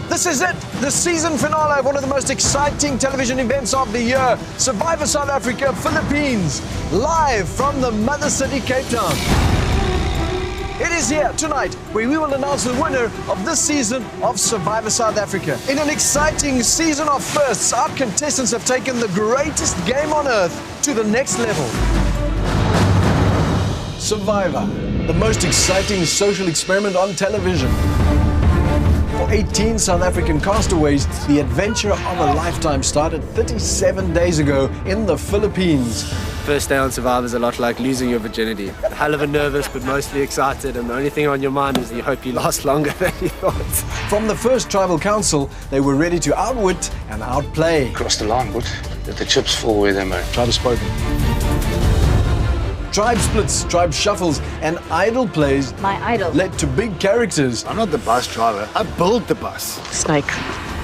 This is it, the season finale of one of the most exciting television events of the year. Survivor South Africa, Philippines, live from the mother city, Cape Town. It is here tonight where we will announce the winner of this season of Survivor South Africa. In an exciting season of firsts, our contestants have taken the greatest game on earth to the next level. Survivor, the most exciting social experiment on television. For 18 South African castaways, the adventure of a lifetime started 37 days ago in the Philippines. First day on Survivor is a lot like losing your virginity. A hell of a nervous, but mostly excited, and the only thing on your mind is you hope you last longer than you thought. From the first tribal council, they were ready to outwit and outplay. Cross the line, but let the chips fall where they may. Tribe has spoken. Tribe splits, tribe shuffles, and idle plays My idol. led to big characters I'm not the bus driver, I build the bus. Snake.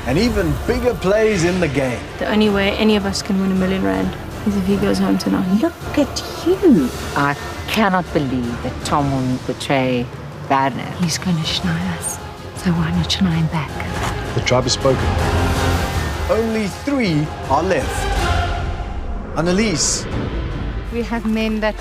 and even bigger plays in the game. The only way any of us can win R1 million is if he goes home tonight. Look at you. I cannot believe that Tom will betray Werner. He's going to schnei us, so why not schnei him back? The tribe has spoken. Only 3 are left. Annalise, We have men that...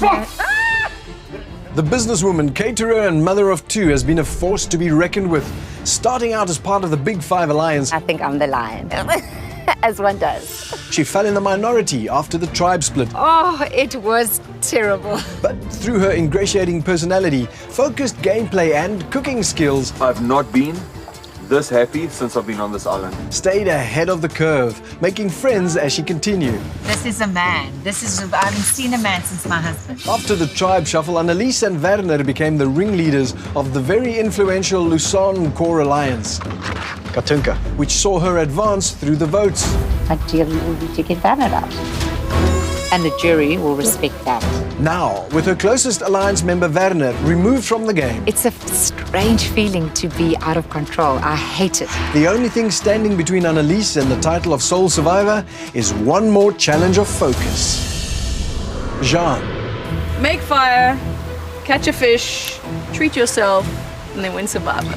the businesswoman, caterer and mother of 2, has been a force to be reckoned with. Starting out as part of the Big Five Alliance, I think I'm the lion, as one does. she fell in the minority after the tribe split. Oh, it was terrible. But through her ingratiating personality, focused gameplay and cooking skills, I've not been this happy since I've been on this island. stayed ahead of the curve, making friends as she continued. This is a man. I haven't seen a man since my husband. After the tribe shuffle, Annalise and Werner became the ringleaders of the very influential Luzon Core Alliance, Katunka, which saw her advance through the votes. My deal will be to get Werner out. And the jury will respect that. Now, with her closest alliance member Werner removed from the game, It's a strange feeling to be out of control. I hate it. the only thing standing between Annalise and the title of sole survivor is one more challenge of focus. Jean, Make fire, catch a fish, treat yourself, and then win Survivor.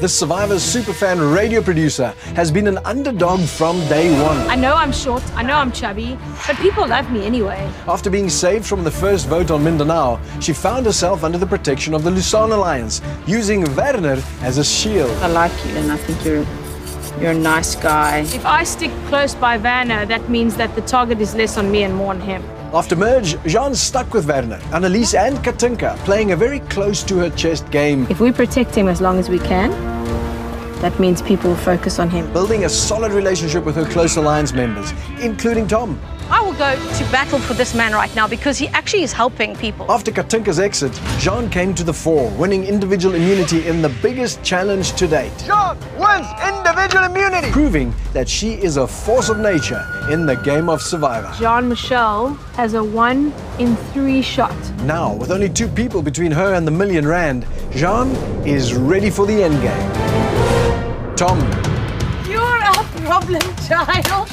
the Survivor's superfan radio producer, has been an underdog from day one. I know I'm short, I know I'm chubby, but people love me anyway. After being saved from the first vote on Mindanao, she found herself under the protection of the Luzon Alliance, using Werner as a shield. I like you, and I think you're a nice guy. If I stick close by Werner, that means that the target is less on me and more on him. After merge, Jean stuck with Werner, Annalise and Katunka, playing a very close to her chest game, If we protect him as long as we can, that means people will focus on him. building a solid relationship with her close alliance members, including Tom. I will go to battle for this man right now because he actually is helping people. After Katunka's exit, Jean came to the fore, winning individual immunity in the biggest challenge to date. Jean wins individual immunity, proving that she is a force of nature in the game of Survivor. Jean-Michel has a 1 in 3 shot. Now, with only 2 people between her and the R1 million, Jean is ready for the endgame. Tom, You're a problem child.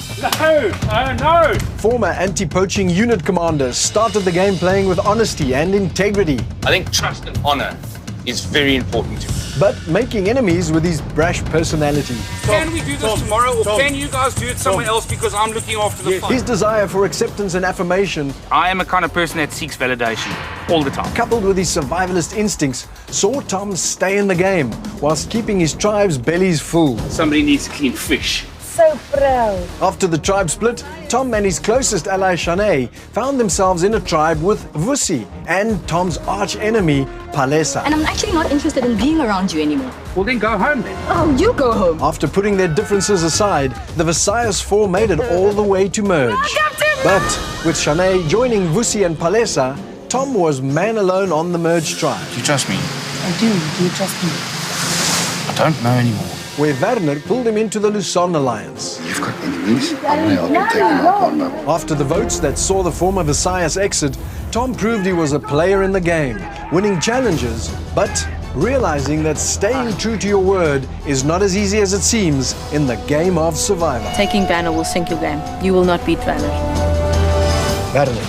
No! former anti-poaching unit commander, started the game playing with honesty and integrity, I think trust and honor is very important to me. but making enemies with his brash personality. Can we do this tomorrow, or can you guys do it somewhere else because I'm looking after the fun? His desire for acceptance and affirmation, I am a kind of person that seeks validation all the time. coupled with his survivalist instincts, saw Tom stay in the game whilst keeping his tribe's bellies full. Somebody needs to clean fish. So proud. After the tribe split, Tom and his closest ally Shanae found themselves in a tribe with Vusi and Tom's arch enemy Palesa. And I'm actually not interested in being around you anymore. Well, then go home then. Oh, you go home. After putting their differences aside, the Visayas 4 made it all the way to merge. But with Shanae joining Vusi and Palesa, Tom was man alone on the merged tribe, Do you trust me? I do. Do you trust me? I don't know anymore. where Werner pulled him into the Luzon Alliance. You've got enemies? I'm going to help you take them out one by one. After the votes that saw the former Visayas exit, Tom proved he was a player in the game, winning challenges, but realizing that staying true to your word is not as easy as it seems in the game of Survivor. Taking Werner will sink your game. You will not beat Werner. Werner,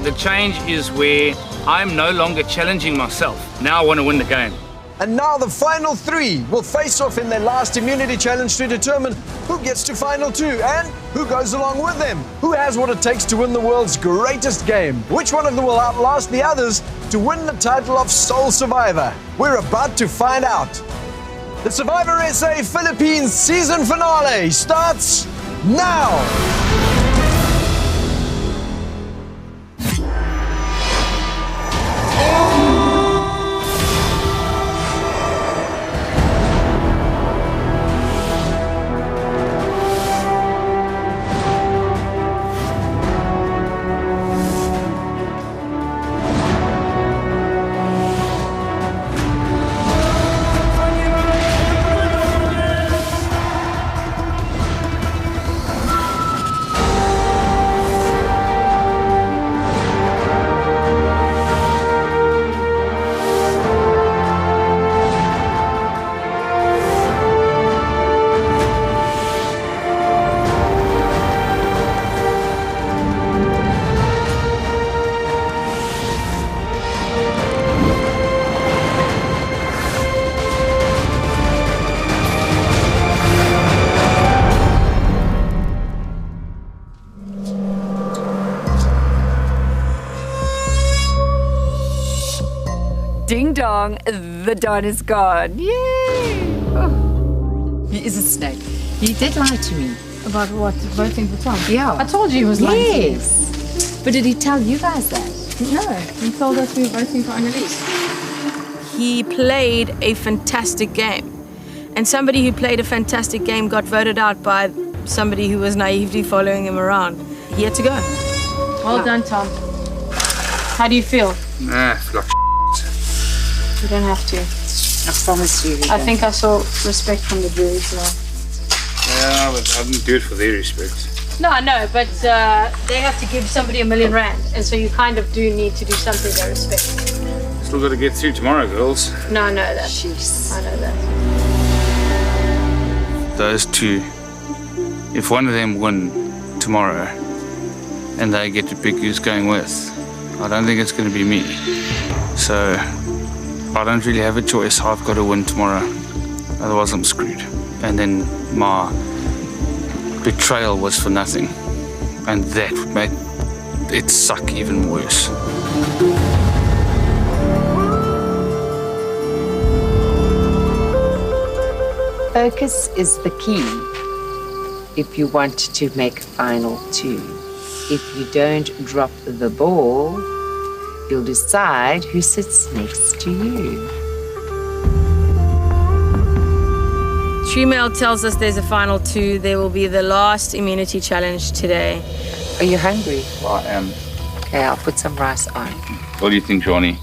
The change is where I'm no longer challenging myself. Now I want to win the game. And now the final 3 will face off in their last immunity challenge to determine who gets to final 2 and who goes along with them. Who has what it takes to win the world's greatest game? Which one of them will outlast the others to win the title of Sole Survivor? We're about to find out. The Survivor SA Philippines season finale starts now. Ding dong, the Don is gone. Yay! Oh. He is a snake. He did lie to me. About what? Voting for Tom? Yeah. I told you he was lying to you. Yes. But did he tell you guys that? No, he told us we were voting for Annalise. He played a fantastic game. And somebody who played a fantastic game got voted out by somebody who was naively following him around. He had to go. Well done, Tom. How do you feel? Nah, like You don't have to. I promise you. I think I saw respect from the jury as well. yeah, but I didn't do it for their respect. No, I know, but they have to give somebody R1 million, and so you kind of do need to do something they respect. Still got to get through tomorrow, girls. No, I know that. Jeez. I know that. Those 2, if one of them win tomorrow and they get to pick who's going with, I don't think it's going to be me. So I don't really have a choice. I've got to win tomorrow, otherwise I'm screwed. And then my betrayal was for nothing, and that made it suck even worse. Focus is the key if you want to make final 2. If you don't drop the ball, you'll decide who sits next to you. Tremail tells us there's a final 2. There will be the last immunity challenge today. Are you hungry? I am. Okay, I'll put some rice on. What do you think, Johnny?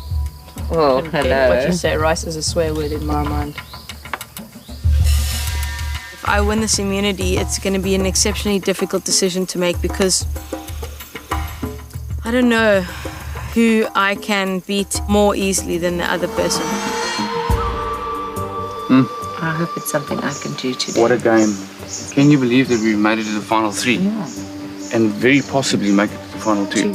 Oh, hello. What you say, rice is a swear word in my mind. If I win this immunity, it's going to be an exceptionally difficult decision to make because I don't know who I can beat more easily than the other person. I hope it's something I can do today. What a game. Can you believe that we made it to the final 3? Yeah. And very possibly make it to the final 2.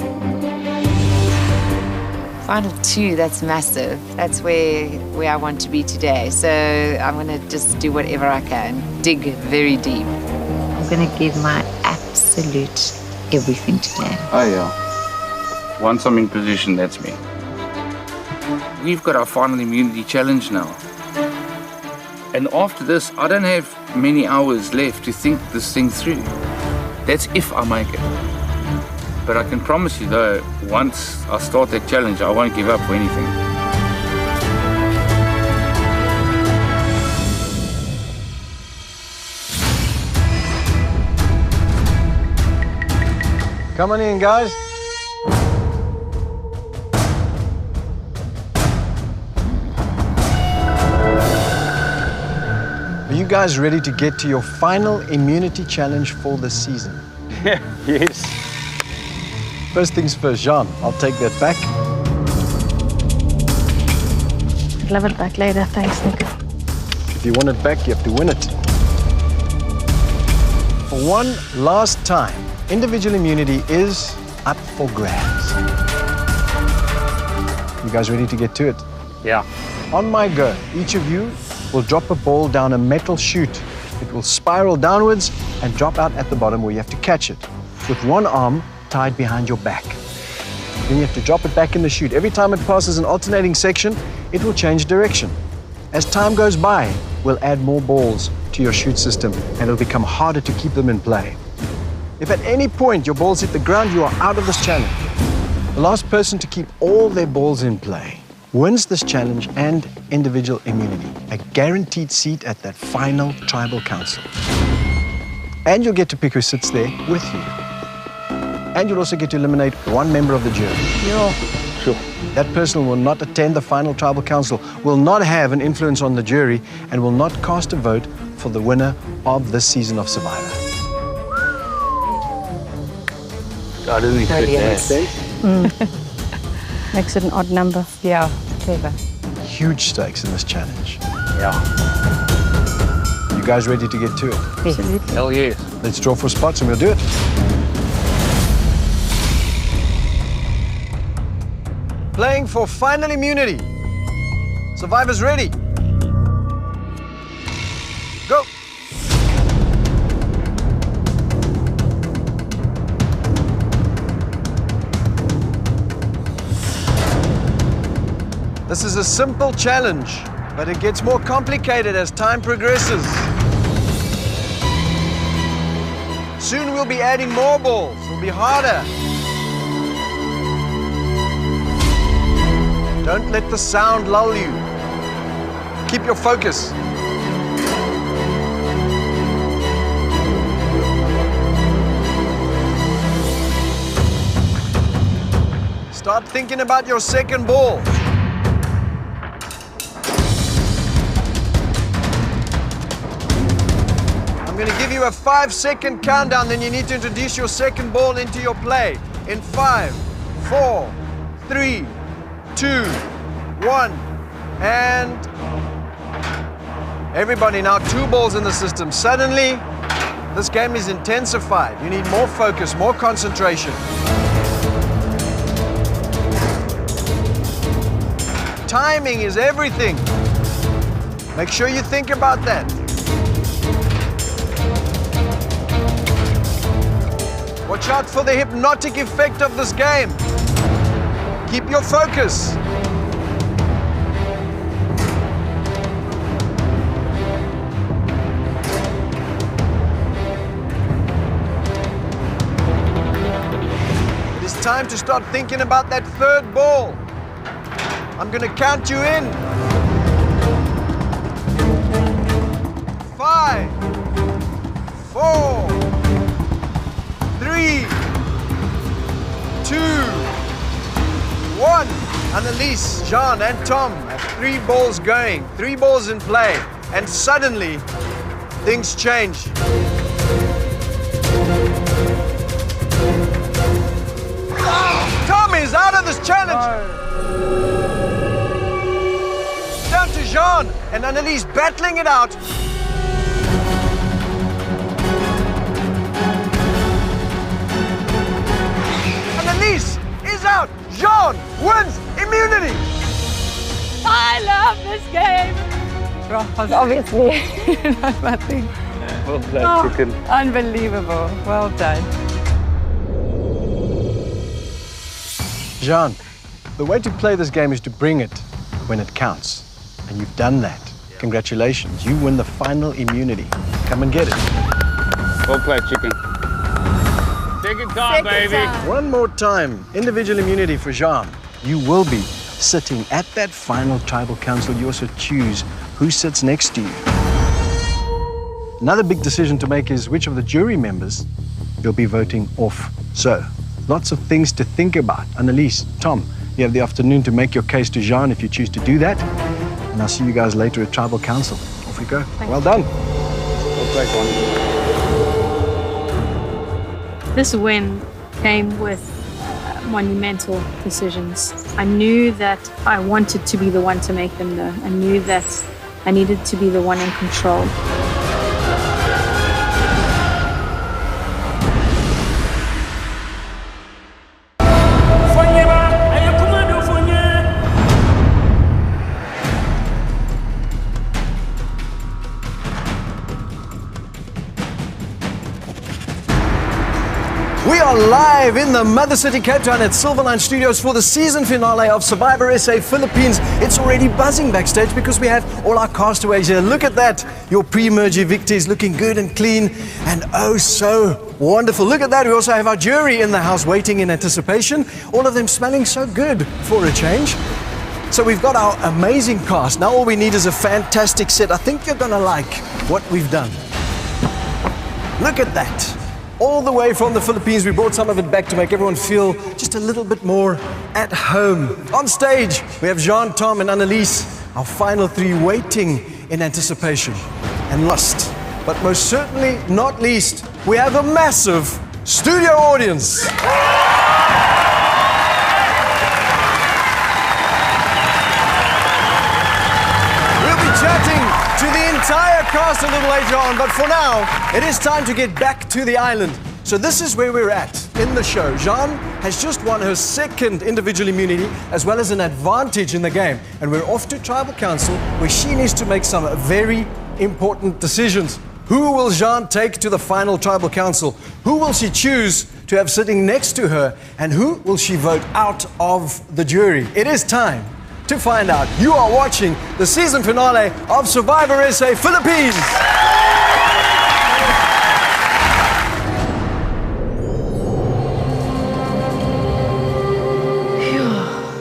Final 2, that's massive. That's where I want to be today. So I'm going to just do whatever I can. Dig very deep. I'm going to give my absolute everything today. Oh, yeah. Once I'm in position, that's me. We've got our final immunity challenge now. And after this, I don't have many hours left to think this thing through. That's if I make it. But I can promise you, though, once I start that challenge, I won't give up for anything. Come on in, guys. Are you guys ready to get to your final immunity challenge for the season? Yes. First things first, Jean, I'll take that back. I'd love it back later, thanks, Nick. If you want it back, you have to win it. For one last time, individual immunity is up for grabs. You guys ready to get to it? Yeah. On my go, each of you will drop a ball down a metal chute. It will spiral downwards and drop out at the bottom where you have to catch it with one arm tied behind your back. Then you have to drop it back in the chute. Every time it passes an alternating section, it will change direction. As time goes by, we'll add more balls to your chute system and it'll become harder to keep them in play. If at any point your balls hit the ground, you are out of this challenge. The last person to keep all their balls in play wins this challenge and individual immunity, a guaranteed seat at that final tribal council. And you'll get to pick who sits there with you. And you'll also get to eliminate one member of the jury. Yeah. Sure. That person will not attend the final tribal council, will not have an influence on the jury, and will not cast a vote for the winner of this season of Survivor. God, isn't it? Makes it an odd number. Yeah, clever. Huge stakes in this challenge. Yeah. You guys ready to get to it? Hell yes. Let's draw for spots and we'll do it. Playing for final immunity. Survivors ready? Go! This is a simple challenge, but it gets more complicated as time progresses. Soon we'll be adding more balls. It'll be harder. Don't let the sound lull you. Keep your focus. Start thinking about your second ball. I'm going to give you a 5-second countdown, then you need to introduce your second ball into your play. In 5, 4, 3, 2, 1, and everybody, now 2 balls in the system. Suddenly, this game is intensified. You need more focus, more concentration. Timing is everything. Make sure you think about that. Watch out for the hypnotic effect of this game. Keep your focus. It is time to start thinking about that third ball. I'm going to count you in. 5, 4, 3, 2, 1. Annalise, Jean, and Tom have 3 balls going, 3 balls in play, and suddenly things change. Tom is out of this challenge. Down to Jean and Annalise battling it out. Annalise is out. Jean wins immunity. I love this game. Was obviously not my thing. Well done, chicken. Unbelievable. Well done. Jean, the way to play this game is to bring it when it counts. And you've done that. Congratulations, you win the final immunity. Come and get it. Well played, chicken. Second time, baby. One more time, individual immunity for Jean. You will be sitting at that final tribal council. You also choose who sits next to you. Another big decision to make is which of the jury members you'll be voting off. So, lots of things to think about. Annalise, Tom, you have the afternoon to make your case to Jean if you choose to do that. And I'll see you guys later at Tribal Council. Off we go. Well done. This win came with monumental decisions. I knew that I wanted to be the one to make them though. I knew that I needed to be the one in control. live in the Mother City, Cape Town at Silverline Studios for the season finale of Survivor SA Philippines. It's already buzzing backstage because we have all our castaways here. Look at that. Your pre-merge evictees looking good and clean and oh so wonderful. Look at that. We also have our jury in the house waiting in anticipation. All of them smelling so good for a change. So we've got our amazing cast. Now all we need is a fantastic set. I think you're going to like what we've done. Look at that. All the way from the Philippines, we brought some of it back to make everyone feel just a little bit more at home. On stage, we have Jean, Tom, and Annelies, our final three waiting in anticipation. And last, but most certainly not least, we have a massive studio audience. We'll be chatting to the entire cast a little later on, but for now, it is time to get back to the island. So this is where we're at in the show. Jean has just won her second individual immunity as well as an advantage in the game. And we're off to Tribal Council where she needs to make some very important decisions. Who will Jean take to the final Tribal Council? Who will she choose to have sitting next to her? And who will she vote out of the jury? It is time to find out. You are watching the season finale of Survivor SA Philippines.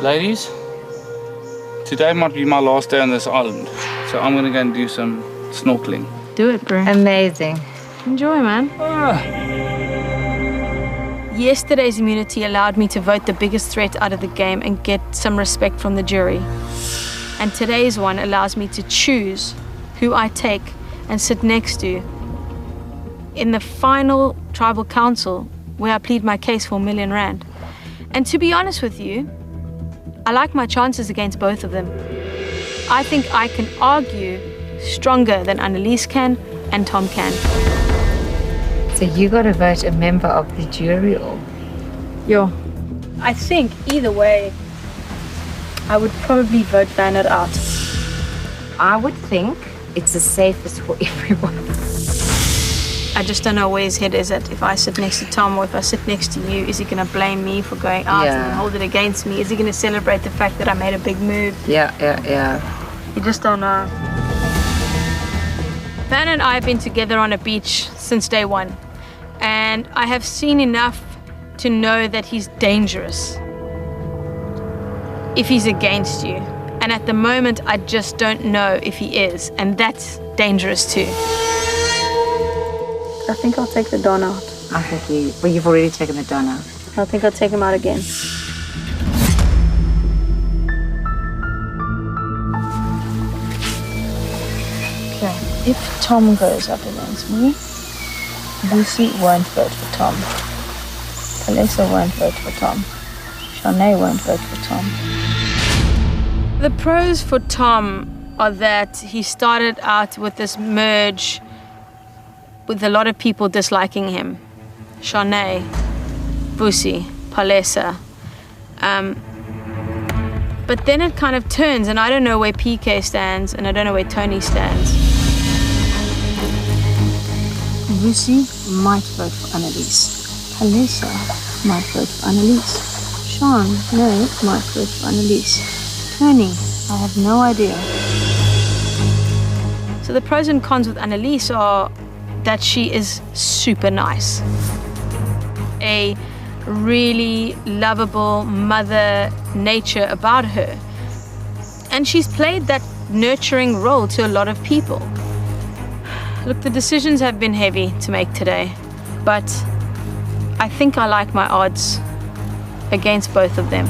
Ladies, today might be my last day on this island, so I'm gonna go and do some snorkeling. Do it, bro. Amazing. Enjoy, man. Yesterday's immunity allowed me to vote the biggest threat out of the game and get some respect from the jury. And today's one allows me to choose who I take and sit next to in the final Tribal Council where I plead my case for R1 million. And to be honest with you, I like my chances against both of them. I think I can argue stronger than Annelies can and Tom can. So you got to vote a member of the jury or? Yo, I think either way, I would probably vote Bernard out. I would think it's the safest for everyone. I just don't know where his head is at. If I sit next to Tom or if I sit next to you, is he going to blame me for going out and hold it against me? Is he going to celebrate the fact that I made a big move? Yeah. You just don't know. Van and I have been together on a beach since day one. And I have seen enough to know that he's dangerous if he's against you. And at the moment, I just don't know if he is. And that's dangerous too. I think I'll take the Don out. I think you've already taken the Don out. I think I'll take him out again. Okay, if Tom goes up against me, Lucy won't vote for Tom. Palesa won't vote for Tom. Shanae won't vote for Tom. The pros for Tom are that he started out with this merge with a lot of people disliking him. Shanae, Busi, Palesa. But then it kind of turns, and I don't know where PK stands, and I don't know where Tony stands. Busi might vote for Annelies. Palesa might vote for Annelies. Shanae might vote for Annelies. Tony, I have no idea. So the pros and cons with Annelies are that she is super nice. A really lovable mother nature about her. And she's played that nurturing role to a lot of people. Look, the decisions have been heavy to make today, but I think I like my odds against both of them.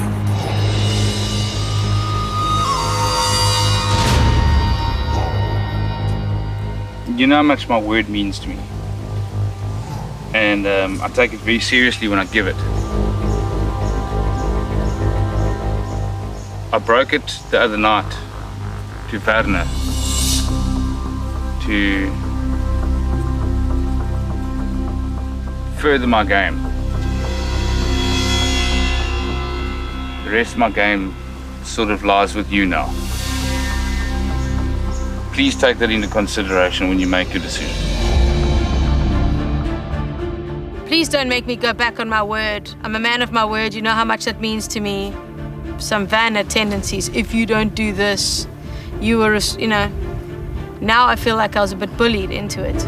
You know how much my word means to me. And I take it very seriously when I give it. I broke it the other night to Werner to further my game. The rest of my game sort of lies with you now. Please take that into consideration when you make your decision. Please don't make me go back on my word. I'm a man of my word. You know how much that means to me. Some Vanna tendencies. If you don't do this, you were, you know. Now I feel like I was a bit bullied into it.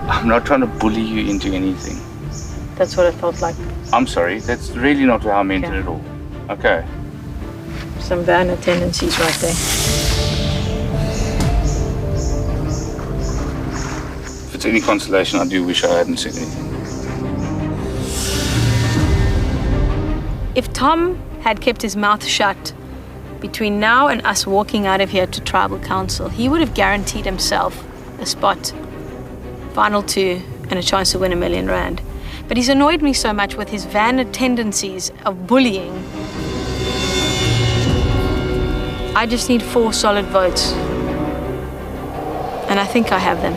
I'm not trying to bully you into anything. That's what it felt like. I'm sorry, that's really not how I meant it at all. Okay. Some Vanna tendencies right there. If it's any consolation, I do wish I hadn't said anything. If Tom had kept his mouth shut between now and us walking out of here to Tribal Council, he would have guaranteed himself a spot, final 2, and a chance to win R1 million. But he's annoyed me so much with his Vanna tendencies of bullying. I just need 4 solid votes. And I think I have them.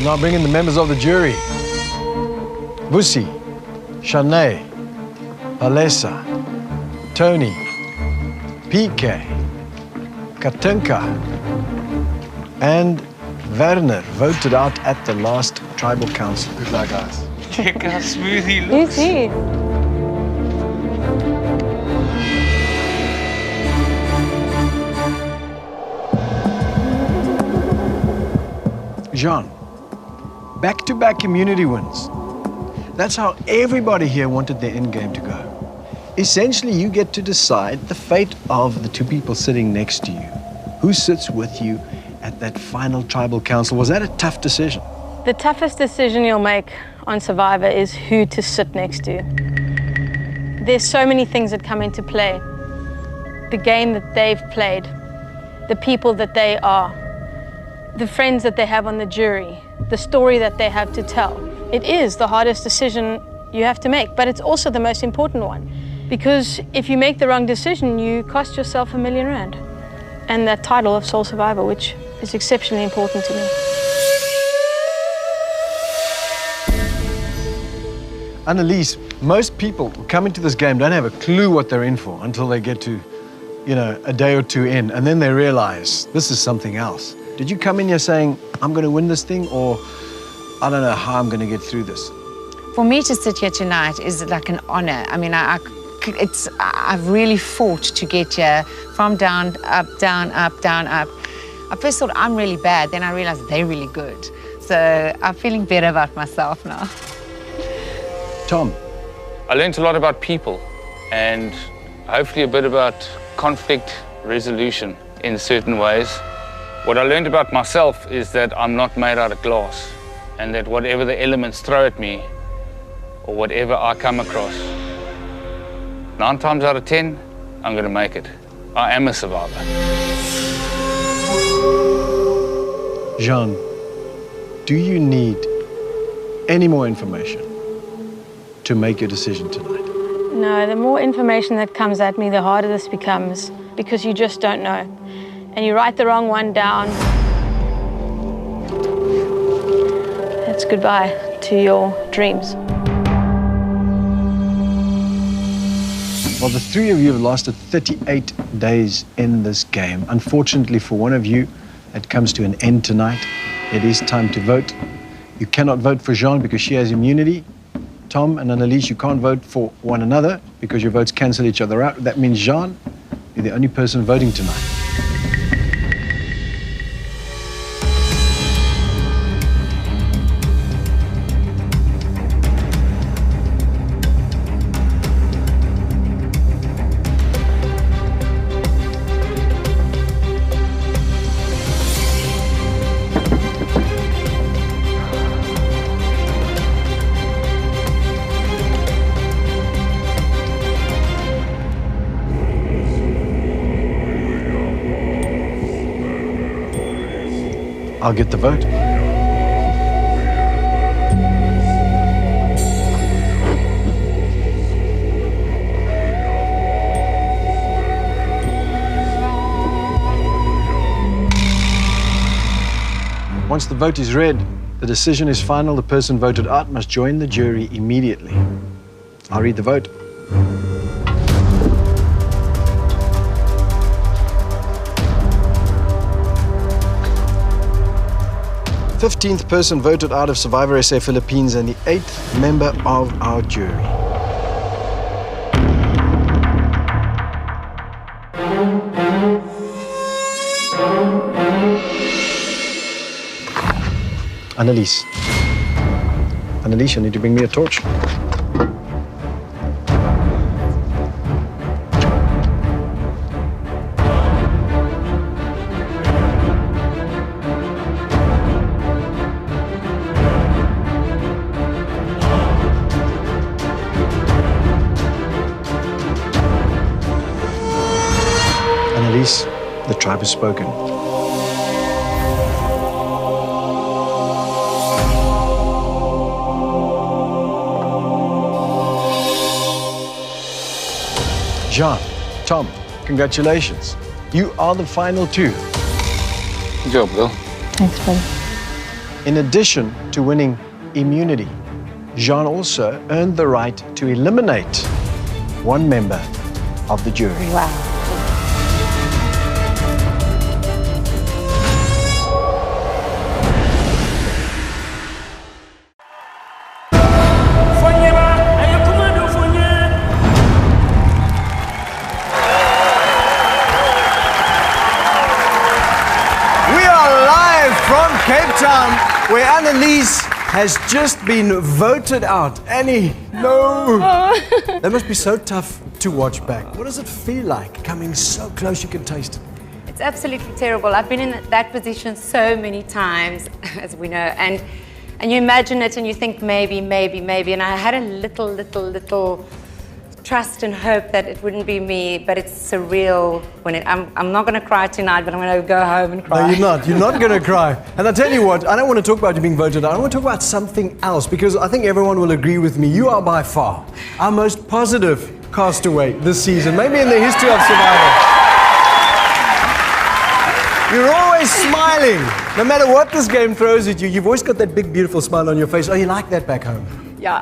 Now bring in the members of the jury. Busi, Shanae, Alessa, Tony, PK, Katinka, and Werner voted out at the last Tribal Council. Good luck, guys. Check how smooth he looks. You see. Jean, back-to-back immunity wins. That's how everybody here wanted their end game to go. Essentially, you get to decide the fate of the 2 people sitting next to you. Who sits with you at that final Tribal Council? Was that a tough decision? The toughest decision you'll make on Survivor is who to sit next to. There's so many things that come into play. The game that they've played, the people that they are, the friends that they have on the jury, the story that they have to tell. It is the hardest decision you have to make, but it's also the most important one. Because if you make the wrong decision, you cost yourself R1 million. And that title of Sole Survivor, which is exceptionally important to me. Annelies, most people who come into this game don't have a clue what they're in for until they get to, you know, a day or 2 in, and then they realize this is something else. Did you come in here saying, I'm going to win this thing, or I don't know how I'm going to get through this? For me to sit here tonight is like an honor. I mean, I've really fought to get here from down, up, down, up, down, up. I first thought I'm really bad, then I realized they're really good. So I'm feeling better about myself now. Tom. I learned a lot about people and hopefully a bit about conflict resolution in certain ways. What I learned about myself is that I'm not made out of glass, and that whatever the elements throw at me, or whatever I come across, 9 times out of 10, I'm going to make it. I am a survivor. Jean, do you need any more information to make your decision tonight? No, the more information that comes at me, the harder this becomes, because you just don't know. And you write the wrong one down, it's goodbye to your dreams. Well, the 3 of you have lasted 38 days in this game. Unfortunately for one of you, it comes to an end tonight. It is time to vote. You cannot vote for Jean because she has immunity. Tom and Annelies, you can't vote for one another because your votes cancel each other out. That means, Jean, you're the only person voting tonight. I'll get the vote. Once the vote is read, the decision is final. The person voted out must join the jury immediately. I'll read the vote. The 15th person voted out of Survivor SA Philippines and the 8th member of our jury. Annelies. Annelies, you need to bring me a torch. Annelies, the tribe has spoken. Jean, Tom, congratulations. You are the final two. Good job, Bill. Thanks, buddy. In addition to winning immunity, Jean also earned the right to eliminate one member of the jury. Wow. Cape Town, where Annelies has just been voted out. Annie, no. That must be so tough to watch back. What does it feel like coming so close you can taste it? It's absolutely terrible. I've been in that position so many times, as we know, and you imagine it and you think maybe, and I had a little trust and hope that it wouldn't be me, but it's surreal when I'm not going to cry tonight, but I'm going to go home and cry. No, you're not. You're not going to cry. And I'll tell you what, I don't want to talk about you being voted out. I want to talk about something else, because I think everyone will agree with me. You are by far our most positive castaway this season, maybe in the history of Survivor. You're always smiling. No matter what this game throws at you, you've always got that big, beautiful smile on your face. Oh, you like that back home? Yeah,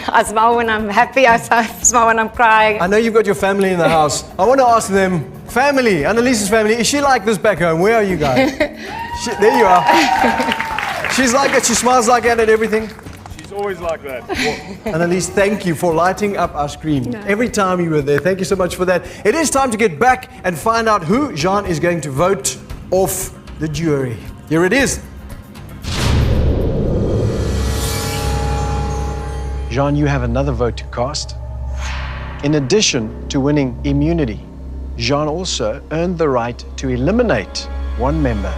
I smile when I'm happy, I smile when I'm crying. I know you've got your family in the house. I want to ask them, family, Annelies' family, is she like this back home? Where are you guys? There you are. She's like it, she smiles like that and everything. She's always like that. Annelies, thank you for lighting up our screen every time you were there. Thank you so much for that. It is time to get back and find out who Jean is going to vote off the jury. Here it is. Jean, you have another vote to cast. In addition to winning immunity, Jean also earned the right to eliminate one member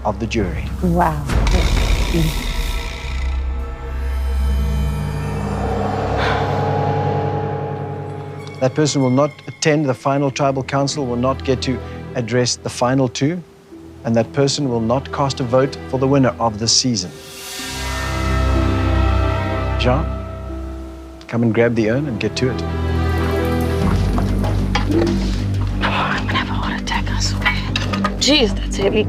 of the jury. Wow. That person will not attend the final tribal council, will not get to address the final two, and that person will not cast a vote for the winner of this season. Jean? Come and grab the urn and get to it. I'm gonna have a heart attack, I swear. Jeez, that's heavy.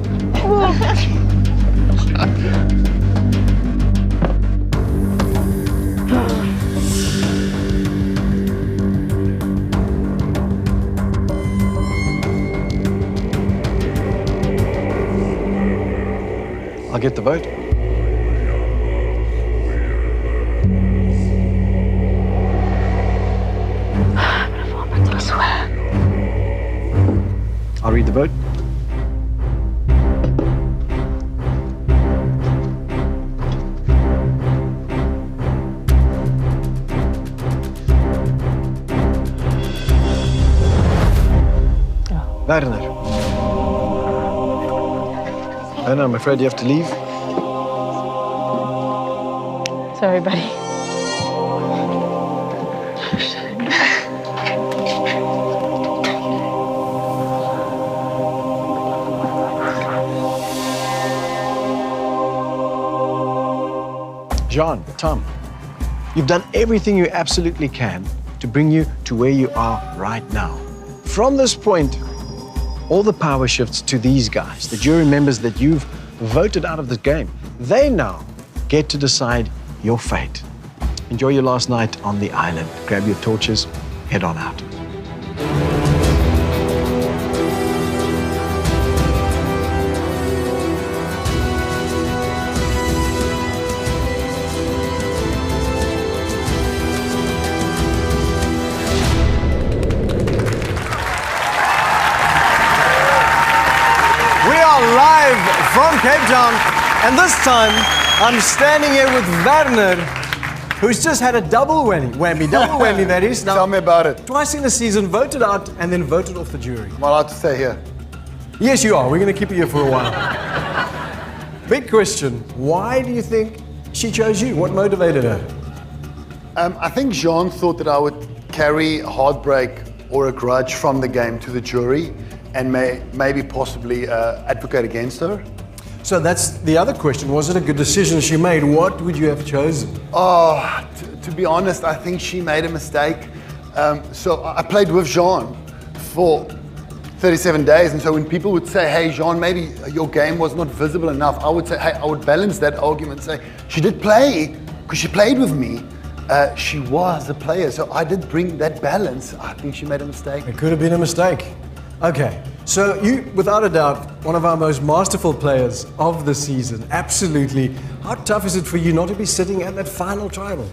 I'll get the vote. I'll read the vote. Werner. Werner, I'm afraid you have to leave. Sorry, buddy. Jean, Tom, you've done everything you absolutely can to bring you to where you are right now. From this point, all the power shifts to these guys, the jury members that you've voted out of the game. They now get to decide your fate. Enjoy your last night on the island. Grab your torches, head on out. Live from Cape Town, and this time I'm standing here with Werner, who's just had a double whammy, that is. Now, tell me about it. Twice in the season, voted out and then voted off the jury. Am I allowed to stay here? Yes, you are. We're going to keep you here for a while. Big question. Why do you think she chose you? What motivated her? I think Jean thought that I would carry heartbreak or a grudge from the game to the jury and maybe possibly advocate against her. So that's the other question. Was it a good decision she made? What would you have chosen? Oh, to be honest, I think she made a mistake. So I played with Jean for 37 days, and so when people would say, hey, Jean, maybe your game was not visible enough, I would say, hey, I would balance that argument and say, she did play, because she played with me. She was a player, so I did bring that balance. I think she made a mistake. It could have been a mistake. Okay, so you, without a doubt, one of our most masterful players of the season. Absolutely. How tough is it for you not to be sitting at that final tribal?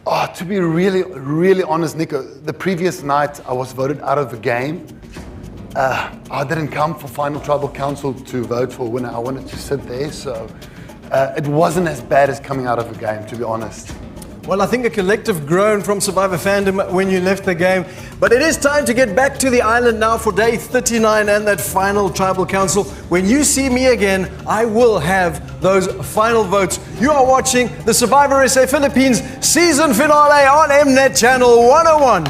Oh, to be really, really honest, Nico, the previous night I was voted out of the game. I didn't come for final tribal council to vote for when I wanted to sit there, so it wasn't as bad as coming out of the game, to be honest. Well, I think a collective groan from Survivor fandom when you left the game. But it is time to get back to the island now for day 39 and that final tribal council. When you see me again, I will have those final votes. You are watching the Survivor SA Philippines season finale on Mnet Channel 101.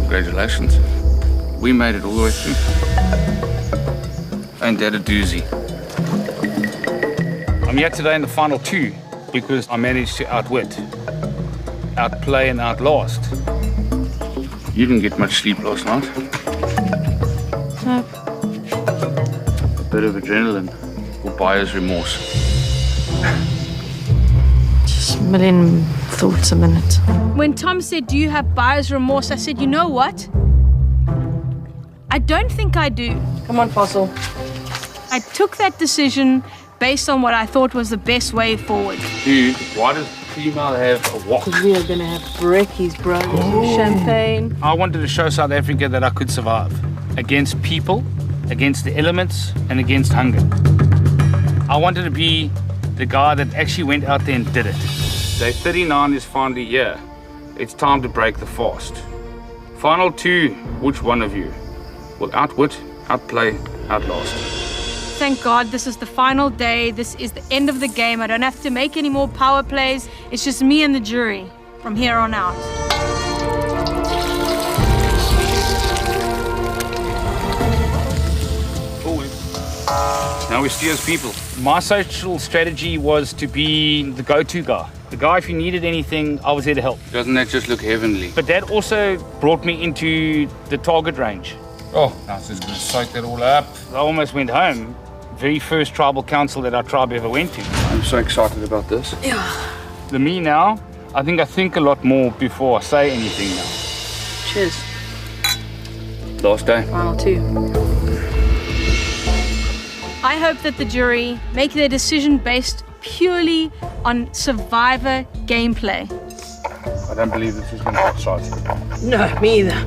Congratulations. We made it all the way through. Ain't that a doozy? I'm here today in the final two because I managed to outwit, outplay and outlast. You didn't get much sleep last night. No. A bit of adrenaline or buyer's remorse. Just a million thoughts a minute. When Tom said, do you have buyer's remorse? I said, you know what? I don't think I do. Come on, Fossil. I took that decision based on what I thought was the best way forward. Dude, why does female have a walk? Because we are going to have brekkies, bro. Champagne. I wanted to show South Africa that I could survive against people, against the elements, and against hunger. I wanted to be the guy that actually went out there and did it. Day 39 is finally here. It's time to break the fast. Final two, which one of you will outwit, outplay, outlast? Thank God this is the final day. This is the end of the game. I don't have to make any more power plays. It's just me and the jury from here on out. Forward. Now we steer as people. My social strategy was to be the go-to guy. The guy, if you needed anything, I was there to help. Doesn't that just look heavenly? But that also brought me into the target range. Oh, I was just going to soak that all up. I almost went home. Very first tribal council that our tribe ever went to. I'm so excited about this. Yeah. The me now, I think a lot more before I say anything now. Cheers. Last day. Final two. I hope that the jury make their decision based purely on Survivor gameplay. I don't believe this is going to backslide. No, me either.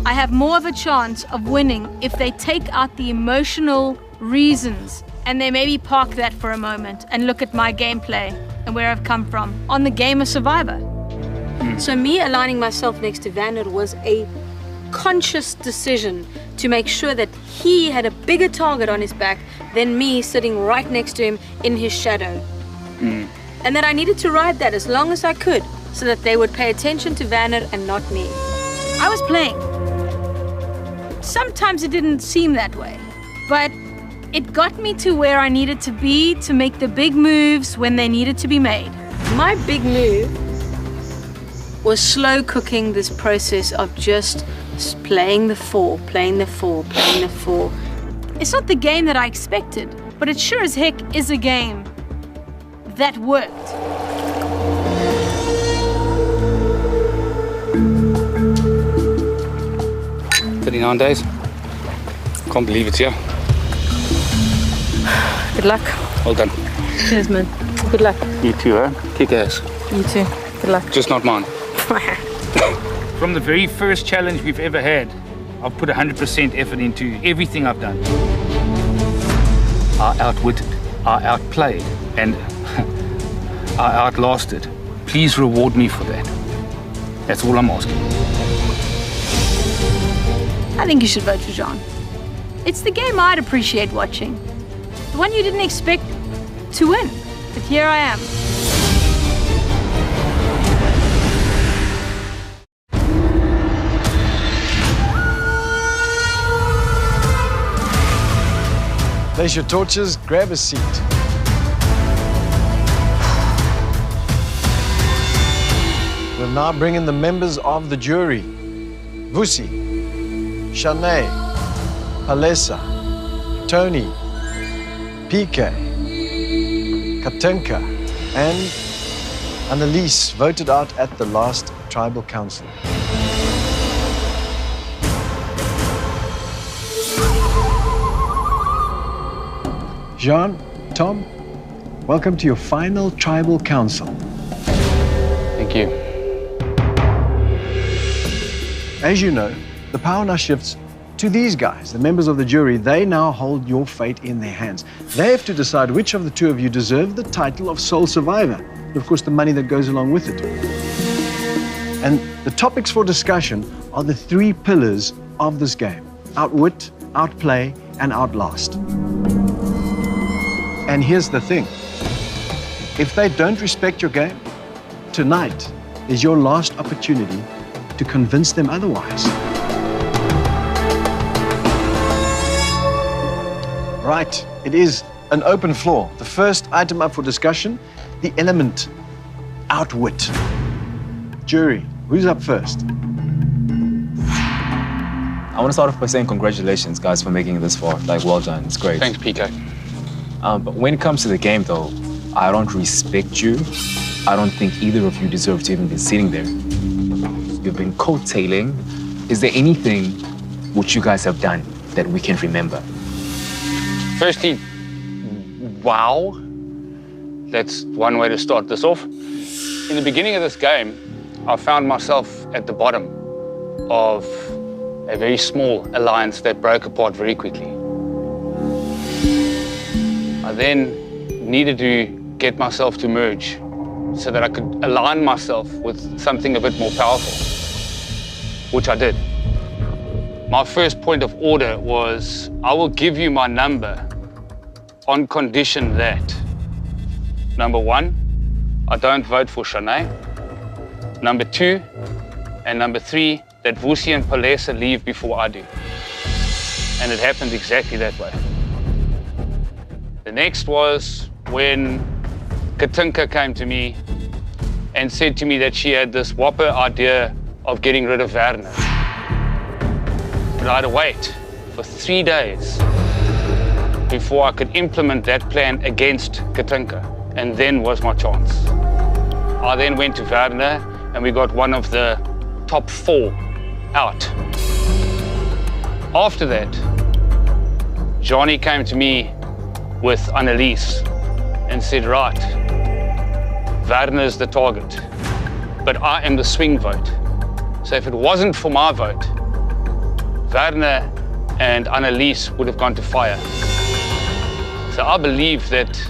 I have more of a chance of winning if they take out the emotional reasons and they maybe park that for a moment and look at my gameplay and where I've come from on the game of Survivor. So me aligning myself next to Werner was a conscious decision to make sure that he had a bigger target on his back than me sitting right next to him in his shadow. And that I needed to ride that as long as I could so that they would pay attention to Werner and not me. I was playing. Sometimes it didn't seem that way, but it got me to where I needed to be to make the big moves when they needed to be made. My big move was slow cooking this process of just playing the 4, playing the 4, playing the 4. It's not the game that I expected, but it sure as heck is a game that worked. Days. Can't believe it's here. Good luck. Well done. Cheers, man. Good luck. You too, huh? Kick ass. You too. Good luck. Just not mine. From the very first challenge we've ever had, I've put 100% effort into everything I've done. I outwitted, I outplayed, and I outlasted. Please reward me for that. That's all I'm asking. I think you should vote for Jean. It's the game I'd appreciate watching. The one you didn't expect to win. But here I am. Place your torches, grab a seat. We'll now bring in the members of the jury. Vusi, Shanae, Palesa, Tony, PK, Katinka, and Annalise voted out at the last tribal council. Jean, Tom, welcome to your final tribal council. Thank you. As you know, the power now shifts to these guys, the members of the jury. They now hold your fate in their hands. They have to decide which of the two of you deserve the title of sole survivor, and of course the money that goes along with it. And the topics for discussion are the 3 pillars of this game: outwit, outplay, and outlast. And here's the thing. If they don't respect your game, tonight is your last opportunity to convince them otherwise. Right, it is an open floor. The first item up for discussion, the element outwit. Jury, who's up first? I want to start off by saying congratulations, guys, for making it this far. Like, well done, it's great. Thanks, PK. But when it comes to the game, though, I don't respect you. I don't think either of you deserve to even be sitting there. You've been coattailing. Is there anything which you guys have done that we can remember? Firstly, wow. That's one way to start this off. In the beginning of this game, I found myself at the bottom of a very small alliance that broke apart very quickly. I then needed to get myself to merge so that I could align myself with something a bit more powerful, which I did. My first point of order was, I will give you my number on condition that, number 1, I don't vote for Shanae, number 2, and number 3, that Vusi and Palesa leave before I do. And it happened exactly that way. The next was when Katinka came to me and said to me that she had this whopper idea of getting rid of Werner. But I had to wait for 3 days before I could implement that plan against Katinka, and then was my chance. I then went to Werner and we got one of the top 4 out. After that, Johnny came to me with Annalise and said, right, Werner's the target, but I am the swing vote. So if it wasn't for my vote, Werner and Annalise would have gone to fire. So I believe that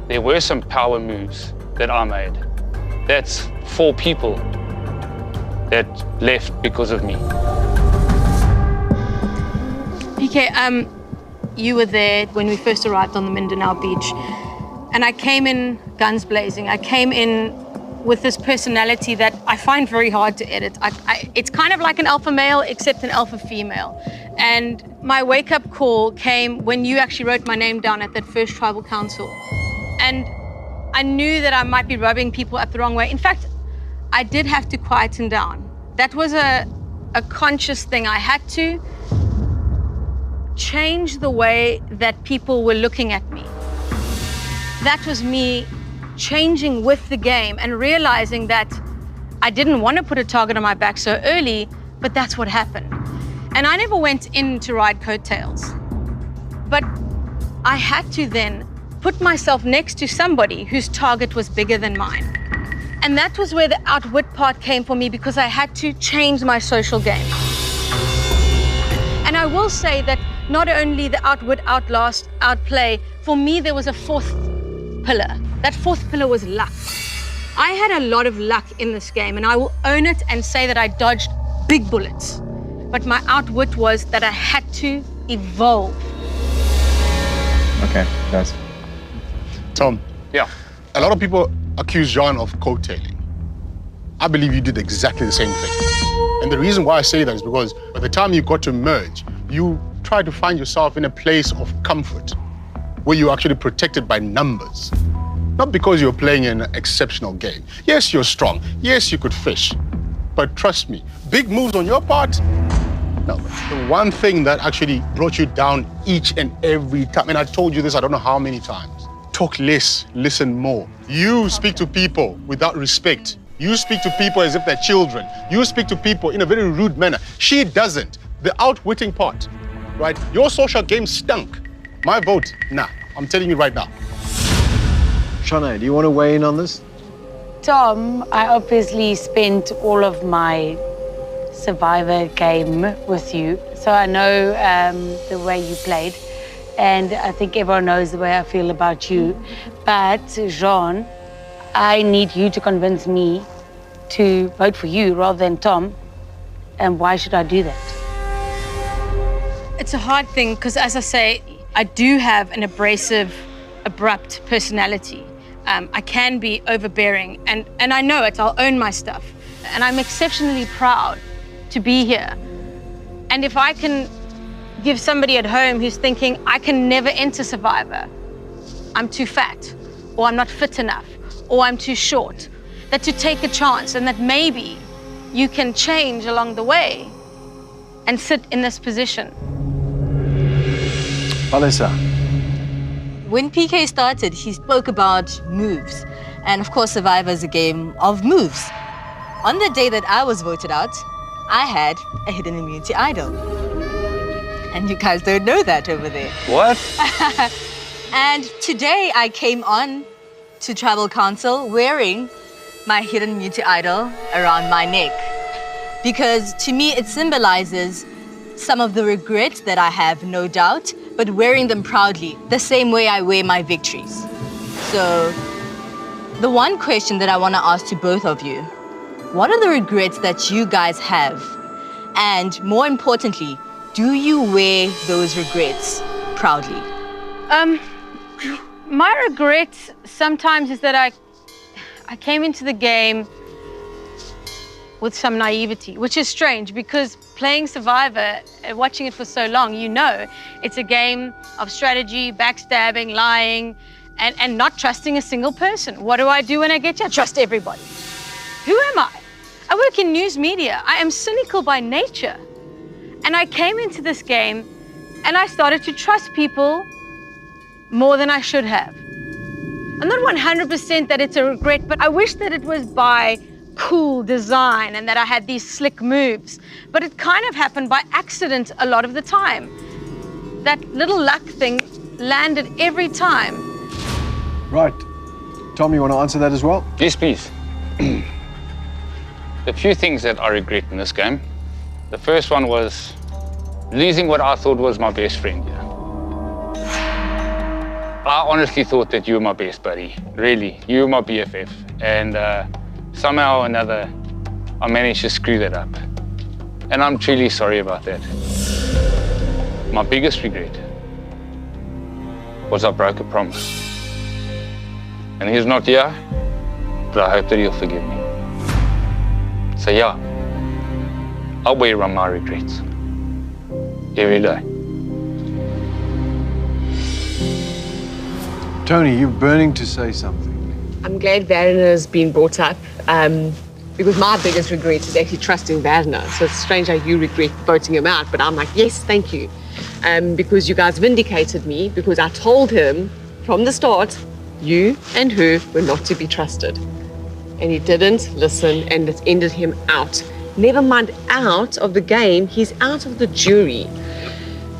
there were some power moves that I made. That's 4 people that left because of me. PK, you were there when we first arrived on the Mindanao beach. And I came in guns blazing. I came in with this personality that I find very hard to edit. It's kind of like an alpha male, except an alpha female. And my wake-up call came when you actually wrote my name down at that first tribal council. And I knew that I might be rubbing people up the wrong way. In fact, I did have to quieten down. That was a conscious thing. I had to change the way that people were looking at me. That was me changing with the game and realizing that I didn't want to put a target on my back so early, but that's what happened. And I never went in to ride coattails. But I had to then put myself next to somebody whose target was bigger than mine. And that was where the outwit part came for me, because I had to change my social game. And I will say that not only the outwit, outlast, outplay, for me there was a fourth pillar. That fourth pillar was luck. I had a lot of luck in this game, and I will own it and say that I dodged big bullets. But my outwit was that I had to evolve. Okay, guys. Tom. Yeah. A lot of people accuse John of coattailing. I believe you did exactly the same thing. And the reason why I say that is because by the time you got to merge, you tried to find yourself in a place of comfort where you're actually protected by numbers. Not because you're playing an exceptional game. Yes, you're strong. Yes, you could fish. But trust me, big moves on your part, no. The one thing that actually brought you down each and every time, and I told you this I don't know how many times, talk less, listen more. You speak to people without respect. You speak to people as if they're children. You speak to people in a very rude manner. She doesn't. The outwitting part, right? Your social game stunk. My vote, nah. I'm telling you right now. Shanae, do you want to weigh in on this? Tom, I obviously spent all of my Survivor game with you, so I know the way you played, and I think everyone knows the way I feel about you. But, Jean, I need you to convince me to vote for you rather than Tom, and why should I do that? It's a hard thing, because as I say, I do have an abrasive, abrupt personality. I can be overbearing, and I know it. I'll own my stuff. And I'm exceptionally proud to be here. And if I can give somebody at home who's thinking, I can never enter Survivor, I'm too fat, or I'm not fit enough, or I'm too short, that to take a chance and that maybe you can change along the way and sit in this position. Alyssa. When PK started, he spoke about moves. And of course, Survivor is a game of moves. On the day that I was voted out, I had a hidden immunity idol. And you guys don't know that over there. What? And today I came on to Tribal Council wearing my hidden immunity idol around my neck. Because to me, it symbolizes some of the regrets that I have, no doubt, but wearing them proudly, the same way I wear my victories. So, the one question that I want to ask to both of you, what are the regrets that you guys have? And more importantly, do you wear those regrets proudly? My regret sometimes is that I came into the game with some naivety, which is strange because playing Survivor, watching it for so long, you know it's a game of strategy, backstabbing, lying, and not trusting a single person. What do I do when I get here? Trust everybody. Who am I? I work in news media. I am cynical by nature. And I came into this game and I started to trust people more than I should have. I'm not 100% that it's a regret, but I wish that it was by cool design and that I had these slick moves. But it kind of happened by accident a lot of the time. That little luck thing landed every time. Right. Tom, you want to answer that as well? Yes, please. The few things that I regret in this game. The first one was losing what I thought was my best friend here. I honestly thought that you were my best buddy. Really, you were my BFF. And somehow or another, I managed to screw that up. And I'm truly sorry about that. My biggest regret was I broke a promise. And he's not here, but I hope that he'll forgive me. So yeah, I'll wear on my regrets every day. Tony, you're burning to say something. I'm glad Werner has been brought up because my biggest regret is actually trusting Werner. So it's strange how you regret voting him out, but I'm like, yes, thank you. Because you guys vindicated me because I told him from the start, you and her were not to be trusted. And he didn't listen and it ended him out. Never mind out of the game, he's out of the jury.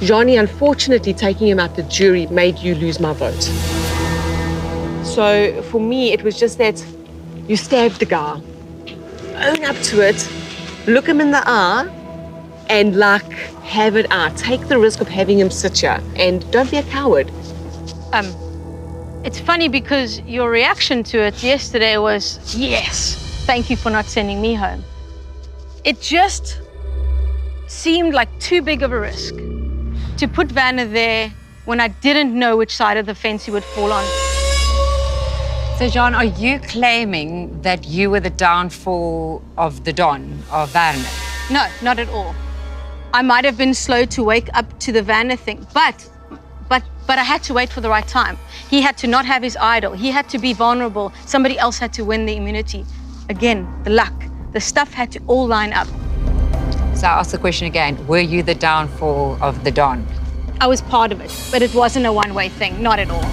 Johnny, unfortunately, taking him out the jury made you lose my vote. So for me, it was just that you stabbed the guy. Own up to it, look him in the eye, and like, have it out. Take the risk of having him sit here, and don't be a coward. It's funny because your reaction to it yesterday was, yes, thank you for not sending me home. It just seemed like too big of a risk to put Werner there when I didn't know which side of the fence he would fall on. So, John, are you claiming that you were the downfall of the Don, of Werner? No, not at all. I might have been slow to wake up to the Werner thing, but I had to wait for the right time. He had to not have his idol. He had to be vulnerable. Somebody else had to win the immunity. Again, the luck. The stuff had to all line up. So I ask the question again, were you the downfall of the Don? I was part of it, but it wasn't a one-way thing, not at all.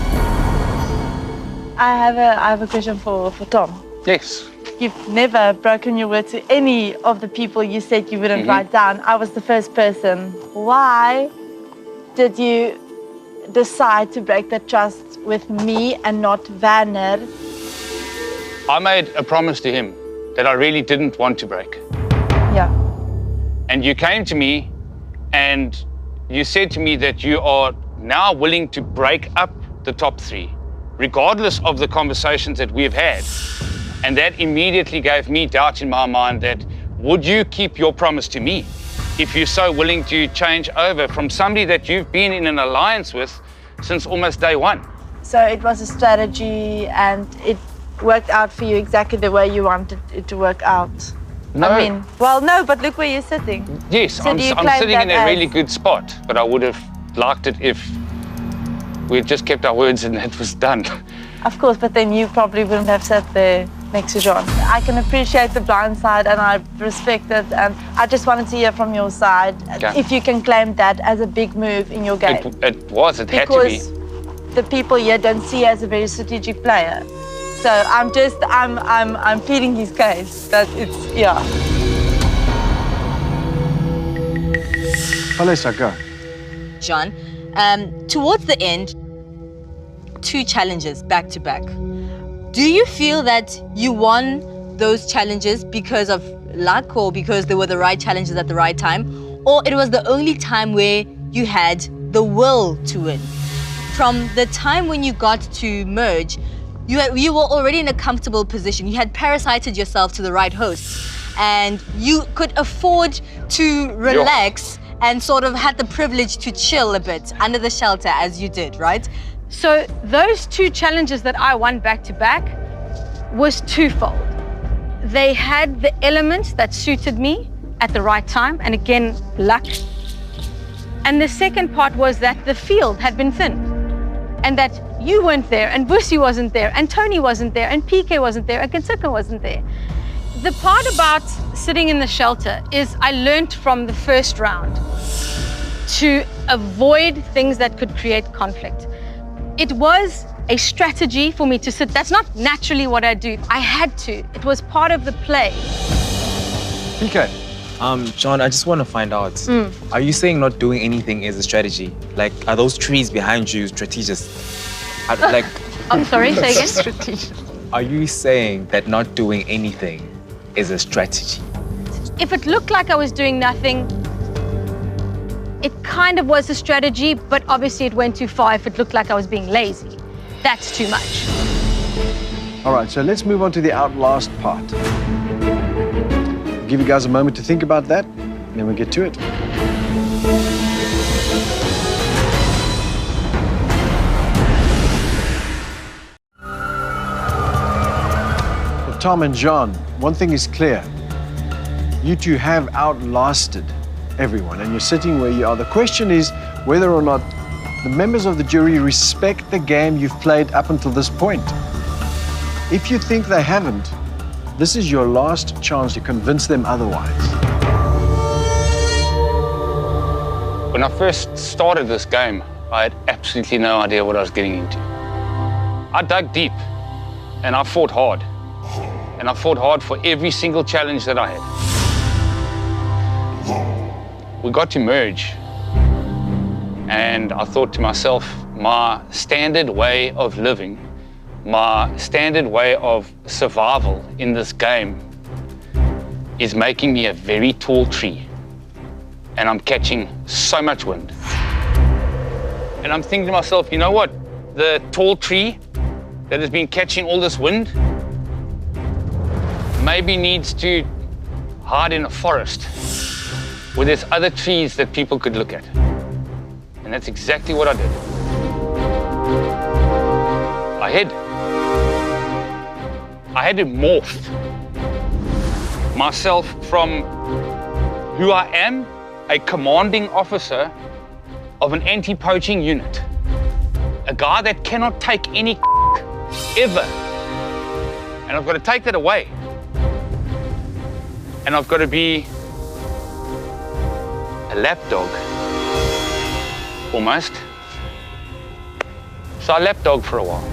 I have a question for Tom. Yes. You've never broken your word to any of the people you said you wouldn't write down. I was the first person. Why did you decide to break that trust with me and not Werner? I made a promise to him that I really didn't want to break. Yeah. And you came to me and you said to me that you are now willing to break up the top three, regardless of the conversations that we've had. And that immediately gave me doubt in my mind that would you keep your promise to me if you're so willing to change over from somebody that you've been in an alliance with since almost day one? So it was a strategy and it worked out for you exactly the way you wanted it to work out. No. I mean, well, no, but look where you're sitting. Yes, So I'm do you sitting claim in a that really as- good spot, but I would have liked it if we'd just kept our words and it was done. Of course, but then you probably wouldn't have sat there next to John. I can appreciate the blind side and I respect it, and I just wanted to hear from your side if you can claim that as a big move in your game. It had to be. Because the people here don't see you as a very strategic player. So I'm pleading his case that it's, yeah. Vanessa, go. John, towards the end, 2 challenges back to back. Do you feel that you won those challenges because of luck or because they were the right challenges at the right time? Or it was the only time where you had the will to win? From the time when you got to merge, you were already in a comfortable position. You had parasited yourself to the right hosts and you could afford to relax and sort of had the privilege to chill a bit under the shelter as you did, right? So those 2 challenges that I won back to back was twofold. They had the elements that suited me at the right time, and again, luck. And the second part was that the field had been thin, and that you weren't there, and Busi wasn't there, and Tony wasn't there, and PK wasn't there, and Kansika wasn't there. The part about sitting in the shelter is I learned from the first round to avoid things that could create conflict. It was a strategy for me to sit. That's not naturally what I do. I had to. It was part of the play. PK. John, I just want to find out, are you saying not doing anything is a strategy? Like, are those trees behind you strategic? I'm sorry, say again? Strategic. Are you saying that not doing anything is a strategy? If it looked like I was doing nothing, it kind of was a strategy, but obviously it went too far if it looked like I was being lazy. That's too much. All right, so let's move on to the outlast part. I'll give you guys a moment to think about that, and then we'll get to it. Tom and John, one thing is clear. You two have outlasted everyone, and you're sitting where you are. The question is whether or not the members of the jury respect the game you've played up until this point. If you think they haven't, this is your last chance to convince them otherwise. When I first started this game, I had absolutely no idea what I was getting into. I dug deep, and I fought hard. And I fought hard for every single challenge that I had. We got to merge, and I thought to myself, my standard way of living, my standard way of survival in this game is making me a very tall tree. And I'm catching so much wind. And I'm thinking to myself, you know what? The tall tree that has been catching all this wind maybe needs to hide in a forest where there's other trees that people could look at. And that's exactly what I did. I hid. I had to morph myself from who I am, a commanding officer of an anti-poaching unit. A guy that cannot take any ever. And I've got to take that away. And I've got to be a lapdog, almost. So I lapdog for a while.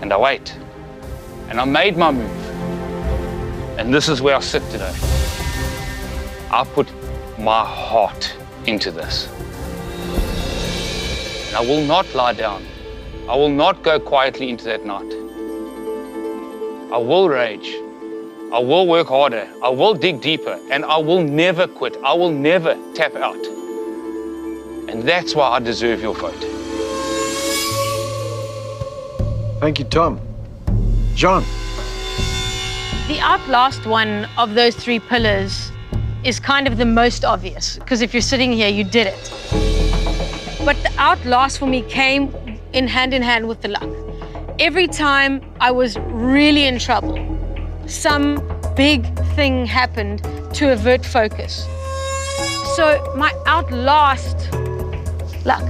And I wait. And I made my move. And this is where I sit today. I put my heart into this. And I will not lie down. I will not go quietly into that night. I will rage. I will work harder. I will dig deeper. And I will never quit. I will never tap out. And that's why I deserve your vote. Thank you, Tom. John. The outlast one of those three pillars is kind of the most obvious, because if you're sitting here, you did it. But the outlast for me came in hand with the luck. Every time I was really in trouble, some big thing happened to avert focus. So my outlast luck,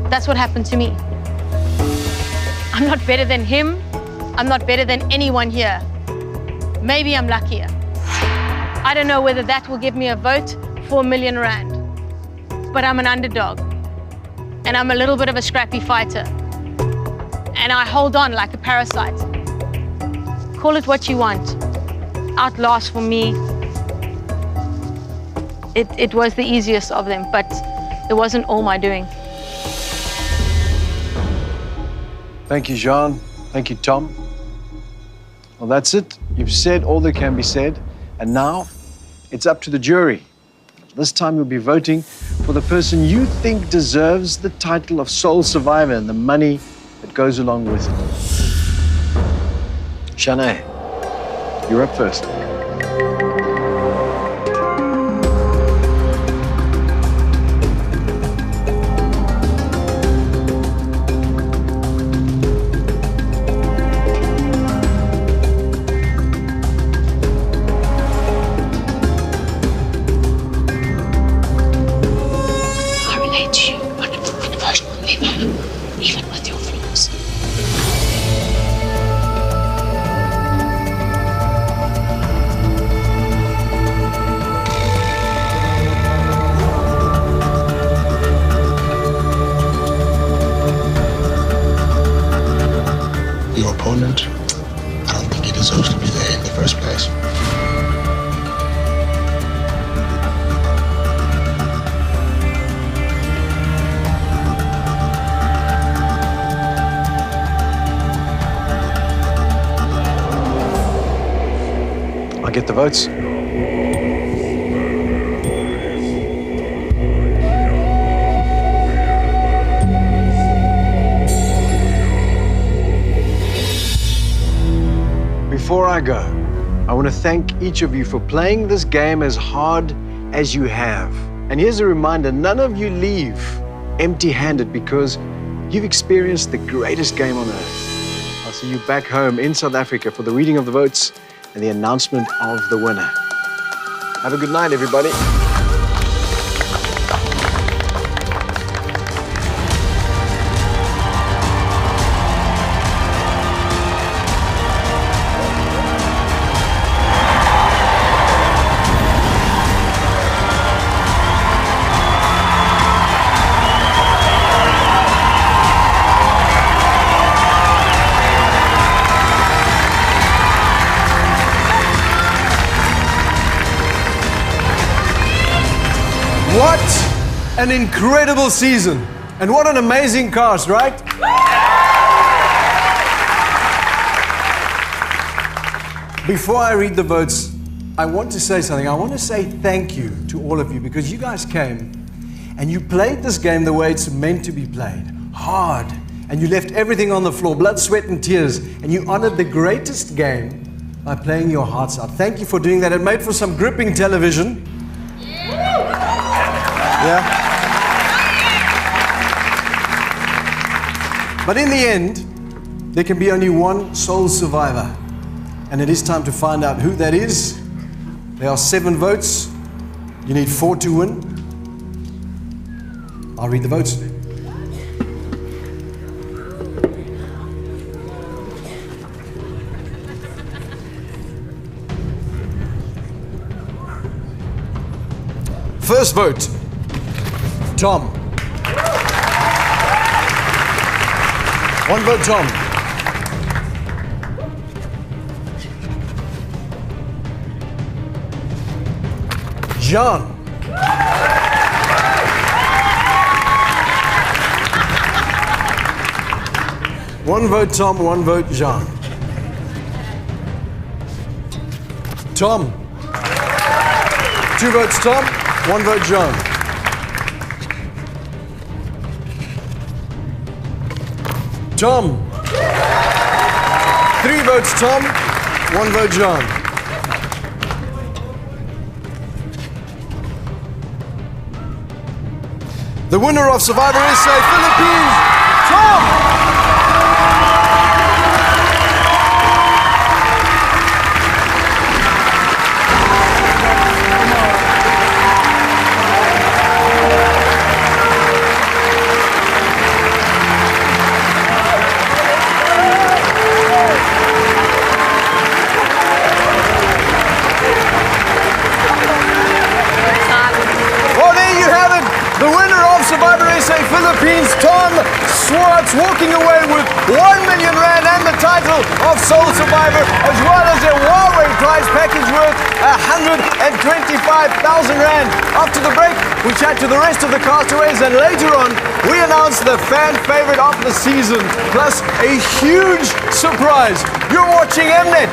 that's what happened to me. I'm not better than him. I'm not better than anyone here. Maybe I'm luckier. I don't know whether that will give me a vote for R1 million. But I'm an underdog. And I'm a little bit of a scrappy fighter. And I hold on like a parasite. Call it what you want. Outlast for me, it was the easiest of them, but it wasn't all my doing. Thank you, Jean. Thank you, Tom. Well, that's it. You've said all that can be said. And now, it's up to the jury. This time you'll be voting for the person you think deserves the title of sole survivor and the money that goes along with it. Shanae, you're up first. Even with your flaws. Your opponent, I don't think he deserves to be there in the first place. I'll get the votes. Before I go, I want to thank each of you for playing this game as hard as you have. And here's a reminder, none of you leave empty-handed because you've experienced the greatest game on earth. I'll see see you back home in South Africa for the reading of the votes and the announcement of the winner. Have a good night, everybody. What an incredible season. And what an amazing cast, right? Before I read the votes, I want to say something. I want to say thank you to all of you because you guys came and you played this game the way it's meant to be played. Hard. And you left everything on the floor, blood, sweat, and tears. And you honored the greatest game by playing your hearts out. Thank you for doing that. It made for some gripping television. Yeah. But in the end, there can be only one sole survivor. And it is time to find out who that is. There are 7 votes. You need 4 to win. I'll read the votes. First vote. Tom. 1 vote, Tom. Jean. 1 vote, Tom. 1 vote, Jean. Tom. 2 votes, Tom. 1 vote, Jean. Tom. 3 votes, Tom. 1 vote, Jean. The winner of Survivor SA Philippines, Tom! Survivor SA Philippines, Tom Swartz, walking away with 1 million rand and the title of Sole Survivor, as well as a Huawei prize package worth 125,000 rand. After the break, we chat to the rest of the castaways, and later on, we announce the fan favorite of the season, plus a huge surprise. You're watching Mnet.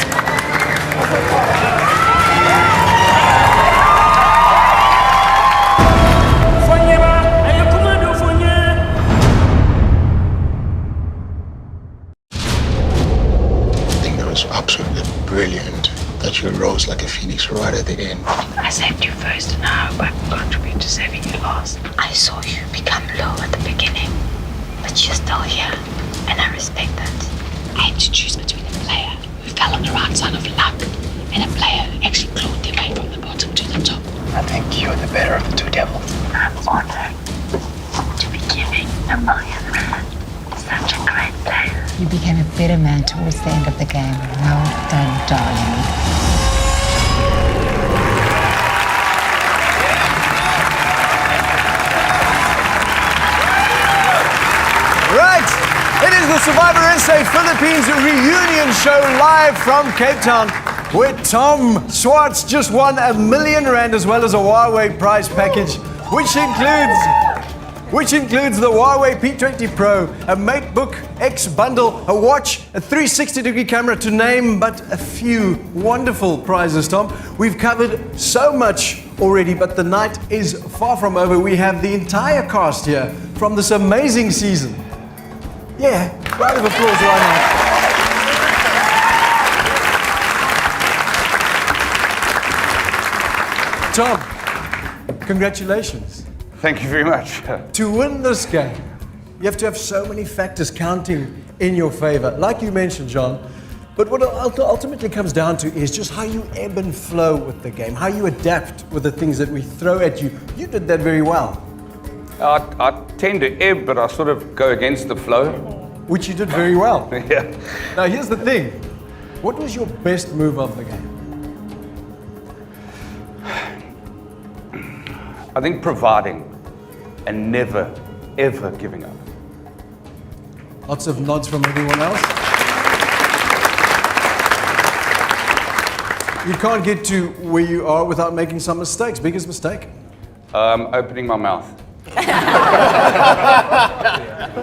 Absolutely brilliant that you rose like a phoenix right at the end. I saved you first and I hope I can contribute to saving you last. I saw you become low at the beginning, but you're still here, and I respect that. I had to choose between a player who fell on the right side of luck and a player who actually clawed their way from the bottom to the top. I think you're the better of the 2 devils. I'm honored to be giving 1 million rand to such a great player. You became a better man towards the end of the game. Well done, darling. Right, it is the Survivor SA Philippines reunion show live from Cape Town, where Tom Swartz just won 1 million rand as well as a Huawei prize package, which includes the Huawei P20 Pro, a MateBook X bundle, a watch, a 360-degree camera, to name but a few wonderful prizes, Tom. We've covered so much already, but the night is far from over. We have the entire cast here from this amazing season. Yeah, round of applause right now. Tom, congratulations. Thank you very much. To win this game, you have to have so many factors counting in your favor, like you mentioned, John. But what it ultimately comes down to is just how you ebb and flow with the game, how you adapt with the things that we throw at you. You did that very well. I tend to ebb, but I sort of go against the flow. Which you did very well. Yeah. Now here's the thing. What was your best move of the game? I think providing and never, ever giving up. Lots of nods from everyone else. You can't get to where you are without making some mistakes. Biggest mistake? Opening my mouth.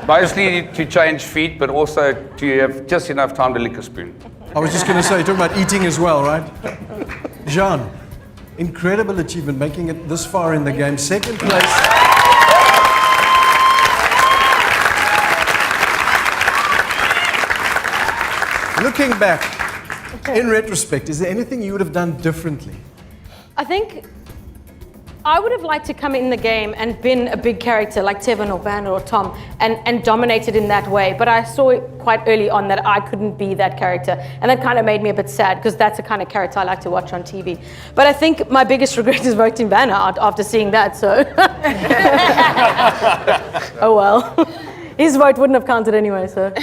Mostly to change feet, but also to have just enough time to lick a spoon. I was just going to say, you're talking about eating as well, right? Jean, incredible achievement, making it this far in the game. Second place. Looking back, in retrospect, is there anything you would have done differently? I think I would have liked to come in the game and been a big character like Tevin or Van or Tom and dominated in that way. But I saw it quite early on that I couldn't be that character. And that kind of made me a bit sad because that's the kind of character I like to watch on TV. But I think my biggest regret is voting Van out after seeing that, so. Oh well. His vote wouldn't have counted anyway, so.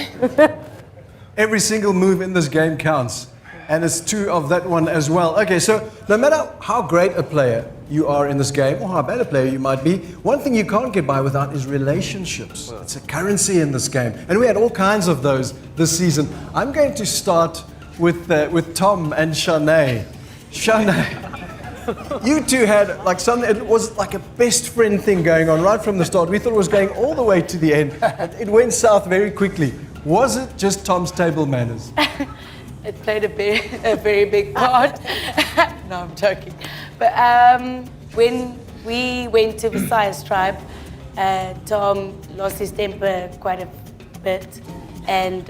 Every single move in this game counts. And it's true of that one as well. Okay, so no matter how great a player you are in this game, or how bad a player you might be, one thing you can't get by without is relationships. It's a currency in this game. And we had all kinds of those this season. I'm going to start with Tom and Shanae. Shanae, you two had like something, it was like a best friend thing going on right from the start. We thought it was going all the way to the end. It went south very quickly. Was it just Tom's table manners? It played a very big part. No, I'm joking. But when we went to Messiah's tribe, Tom lost his temper quite a bit. And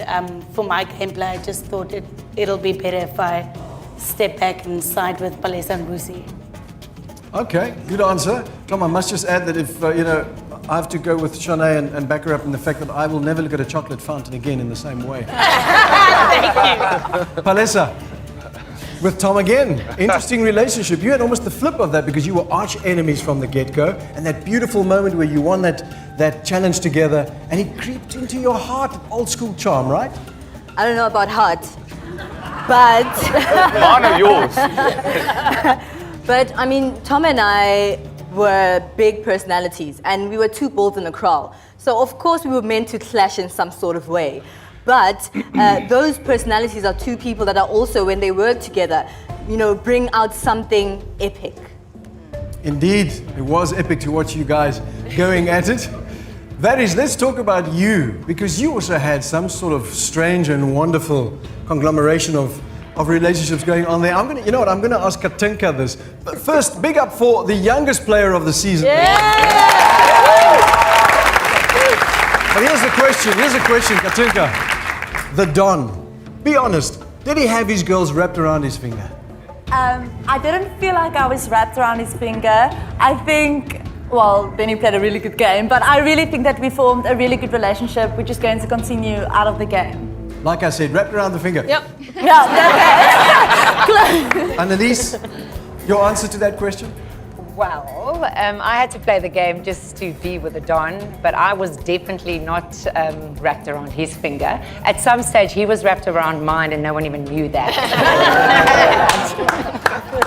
for my gameplay, I just thought it'll be better if I step back and side with Palesa and Busi. Okay, good answer. Tom, I must just add that if, I have to go with Shanae and back her up in the fact that I will never look at a chocolate fountain again in the same way. Thank you. Palesa, with Tom again. Interesting relationship. You had almost the flip of that because you were arch enemies from the get-go, and that beautiful moment where you won that challenge together, and he creeped into your heart, old school charm, right? I don't know about heart, but... Mine or yours? But, I mean, Tom and I were big personalities, and we were two bulls in a kraal. So, of course, we were meant to clash in some sort of way. But those personalities are two people that are also, when they work together, bring out something epic. Indeed, it was epic to watch you guys going at it. Varys, let's talk about you, because you also had some sort of strange and wonderful conglomeration of relationships going on there. I'm going to ask Katinka this. But first, big up for the youngest player of the season. Yeah! But here's the question, Katinka. The Don. Be honest, did he have his girls wrapped around his finger? I didn't feel like I was wrapped around his finger. I think, Benny played a really good game, but I really think that we formed a really good relationship, which is going to continue out of the game. Like I said, wrapped around the finger. Yep. Yeah, okay. Annalise, your answer to that question? Well, I had to play the game just to be with the Don, but I was definitely not wrapped around his finger. At some stage, he was wrapped around mine, and no one even knew that.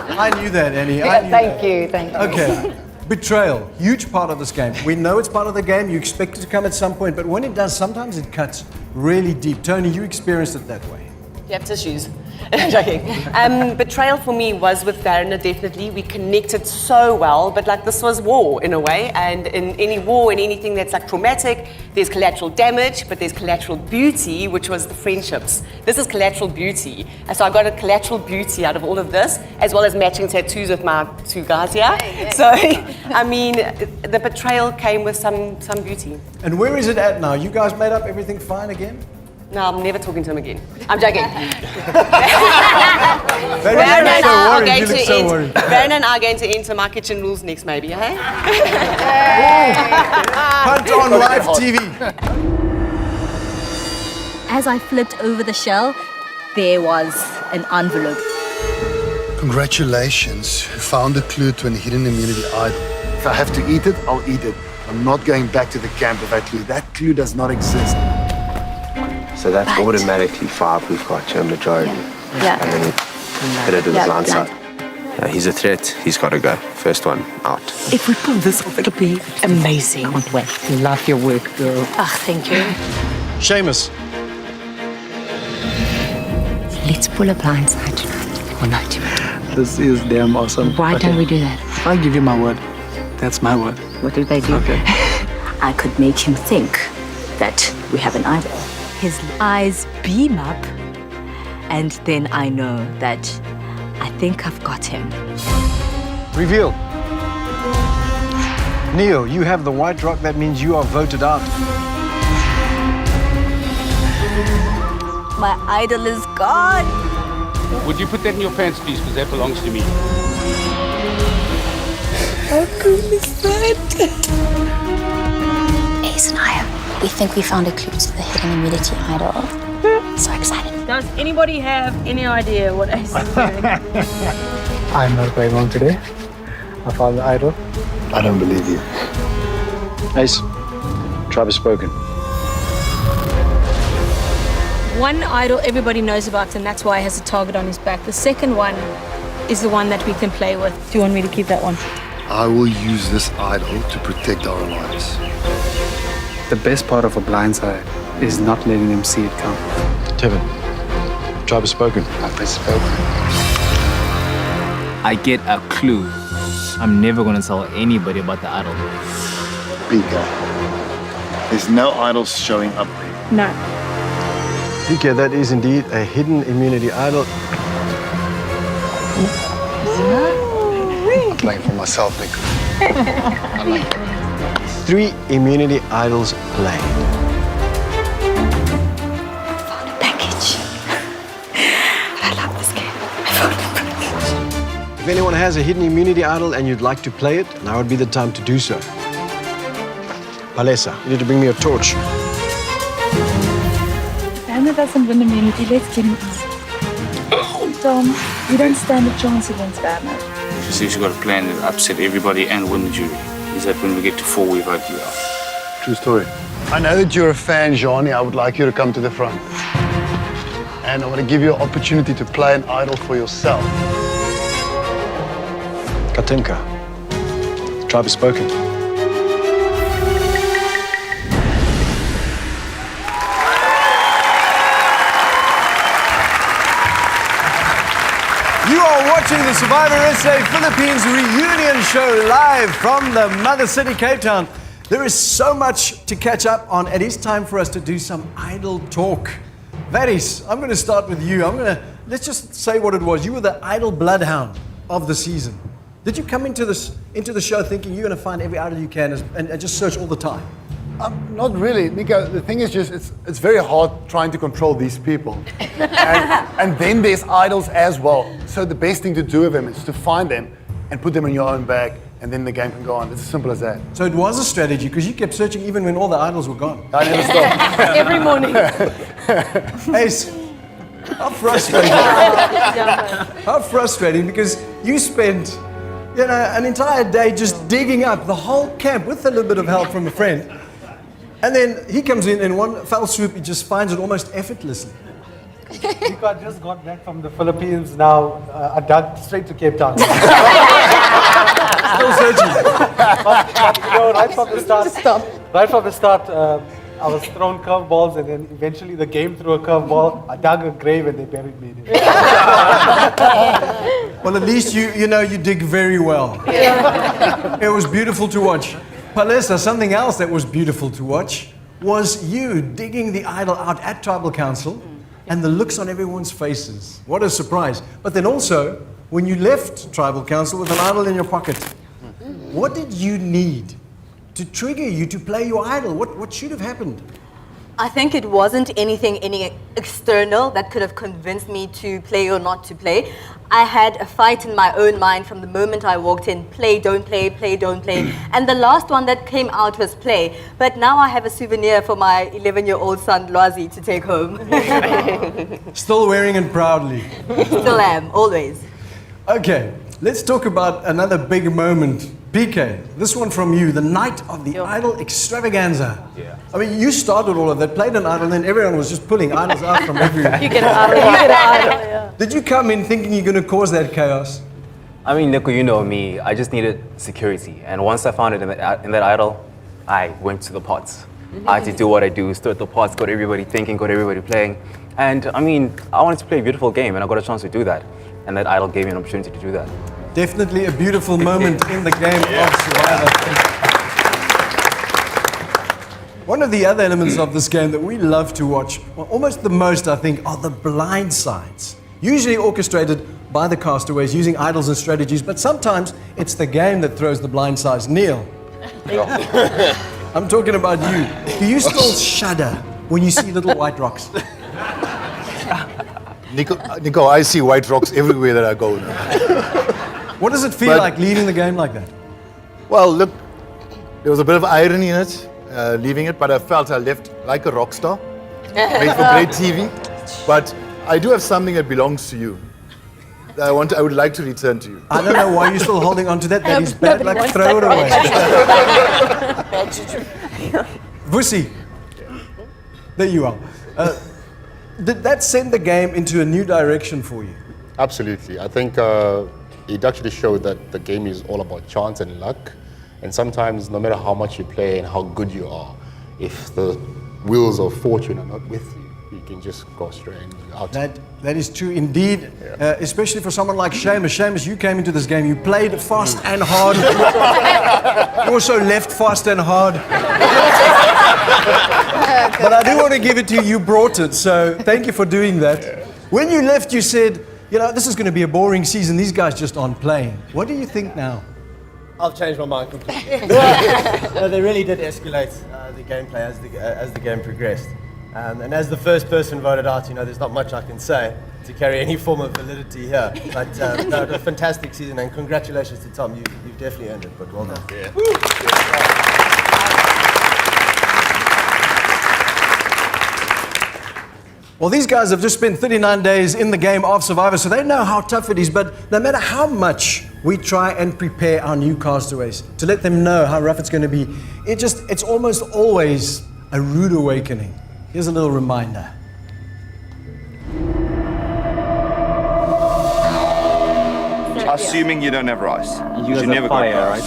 I knew that, Annie. Thank you. Okay. Betrayal, huge part of this game. We know it's part of the game. You expect it to come at some point, but when it does, sometimes it cuts really deep. Tony, you experienced it that way. You have tissues. Joking. Betrayal for me was with Darren, definitely. We connected so well, but this was war in a way. And in any war, in anything that's traumatic, there's collateral damage, but there's collateral beauty, which was the friendships. This is collateral beauty. And so I got a collateral beauty out of all of this, as well as matching tattoos with my two guys here. So, I mean, the betrayal came with some beauty. And where is it at now? You guys made up everything fine again? No, I'm never talking to him again. I'm joking. Baron and I are going to enter my kitchen rules next, maybe, hey? Hunt on live TV. As I flipped over the shell, there was an envelope. Congratulations, you found a clue to a hidden immunity idol. If I have to eat it, I'll eat it. I'm not going back to the camp with that clue. That clue does not exist. So that's automatically 5 we've got, your majority. Yeah. And then hit it to the blind side. He's a threat, he's got to go. First one out. If we pull this off, it'll be amazing. Can't wait. Love your work, girl. Oh, thank you. Seamus. Let's pull a blind side tonight. Or not tonight. This is damn awesome. Why don't we do that? I'll give you my word. That's my word. What did they do? Okay. I could make him think that we have an idol. His eyes beam up, and then I know that I think I've got him. Reveal. Neo, you have the white rock. That means you are voted out. My idol is gone. Would you put that in your pants, please, because that belongs to me. How cool is that? Ace and I, we think we found a clue to the hidden immunity idol. So excited. Does anybody have any idea what Ace is doing? I'm not going home today. I found the idol. I don't believe you. Ace, tribe has spoken. One idol everybody knows about, and that's why he has a target on his back. The second one is the one that we can play with. Do you want me to keep that one? I will use this idol to protect our lives. The best part of a blindside is not letting them see it come. Tevin, tribe has spoken. I've spoken. I get a clue. I'm never going to tell anybody about the idol. Pika, there's no idols showing up there. No. Pika, that is indeed a hidden immunity idol. I'm playing for myself, Nick. I like it. 3 immunity idols played. Found a package. I love this game. I found a package. If anyone has a hidden immunity idol and you'd like to play it, now would be the time to do so. Palesa, you need to bring me a torch. Banner doesn't win immunity, let's get him out. Tom, we don't stand a chance against Banner. She says she's got a plan that upset everybody and win the jury. Is that when we get to 4, we vote you out. True story. I know that you're a fan, Johnny. I would like you to come to the front. And I want to give you an opportunity to play an idol for yourself. Katinka, the tribe has spoken. You are watching the Survivor SA Philippines reunion show live from the Mother City, Cape Town. There is so much to catch up on. It is time for us to do some idol talk. Varis, I'm going to start with you. Let's just say what it was. You were the idol bloodhound of the season. Did you come into the show thinking you're going to find every idol you can and just search all the time? Not really, Nico. The thing is just, it's very hard trying to control these people. and then there's idols as well. So the best thing to do with them is to find them and put them in your own bag, and then the game can go on. It's as simple as that. So it was a strategy, because you kept searching even when all the idols were gone. I never stopped. Every morning. Ace, how frustrating. How frustrating, because you spent an entire day just digging up the whole camp with a little bit of help from a friend. And then he comes in one fell swoop, he just finds it almost effortlessly. Nico, I just got back from the Philippines now. I dug straight to Cape Town. Still searching. But, right from the start, I was thrown curveballs, and then eventually the game threw a curveball. I dug a grave and they buried me in it. Well, at least you dig very well. Yeah. It was beautiful to watch. Palesa, something else that was beautiful to watch was you digging the idol out at Tribal Council and the looks on everyone's faces. What a surprise. But then also, when you left Tribal Council with an idol in your pocket, what did you need to trigger you to play your idol? What should have happened? I think it wasn't any external that could have convinced me to play or not to play. I had a fight in my own mind from the moment I walked in. Play, don't play, play, don't play. And the last one that came out was play. But now I have a souvenir for my 11-year-old son, Lwazi, to take home. Still wearing it proudly. Still am, always. Okay, let's talk about another big moment. PK, this one from you, the night of the idol extravaganza. Yeah. I mean, you started all of that, played an idol, and then everyone was just pulling idols out from everywhere. You get an idol, you get an idol, yeah. Did you come in thinking you're going to cause that chaos? I mean, Nico, you know me. I just needed security. And once I found it in that idol, I went to the pots. I had to do what I do, stir the pots, got everybody thinking, got everybody playing. And I mean, I wanted to play a beautiful game, and I got a chance to do that. And that idol gave me an opportunity to do that. Definitely a beautiful moment in the game of Survivor. One of the other elements of this game that we love to watch, well, almost the most, I think, are the blind sides. Usually orchestrated by the castaways using idols and strategies, but sometimes it's the game that throws the blind sides. Neil, I'm talking about you. Do you still shudder when you see little white rocks? Nico, I see white rocks everywhere that I go now. What does it feel like leaving the game like that? Well, look, there was a bit of irony in it, leaving it, but I felt I left like a rock star. Made for great TV. But I do have something that belongs to you. I would like to return to you. I don't know why you're still holding on to that. That is bad luck. Throw it away. Vusi, there you are. Did that send the game into a new direction for you? Absolutely. I think it actually showed that the game is all about chance and luck. And sometimes, no matter how much you play and how good you are, if the wheels of fortune are not with you, you can just go straight and you're out. That is true indeed, especially for someone like Seamus. Seamus, you came into this game, you played fast and hard. You also left fast and hard. But I do want to give it to you, you brought it, so thank you for doing that. When you left, you said, you know, this is going to be a boring season, these guys just aren't playing. What do you think now? I've changed my mind completely. No, they really did escalate the gameplay as the game progressed. And as the first person voted out, you know, there's not much I can say to carry any form of validity here. But no, a fantastic season, and congratulations to Tom. You've definitely earned it, but well done. Yeah. Well, these guys have just spent 39 days in the game of Survivor, so they know how tough it is. But no matter how much we try and prepare our new castaways to let them know how rough it's going to be, it's almost always a rude awakening. Here's a little reminder. Assuming you don't have rice. You guys never got rice.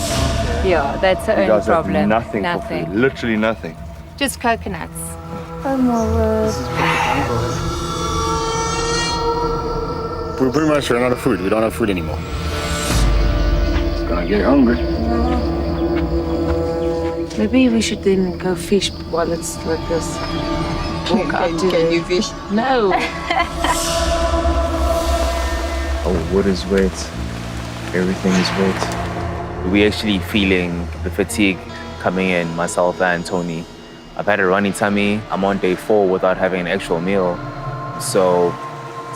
Yeah, that's the You only guys have problem. nothing for food. Literally nothing. Just coconuts. Oh my word. We're pretty much ran out of food. We don't have food anymore. It's gonna get hungry. Maybe we should then go fish while it's like this. Walk out to Can you fish? No. Our wood is wet. Everything is wet. We're actually feeling the fatigue coming in, myself and Tony. I've had a runny tummy. I'm on day 4 without having an actual meal. So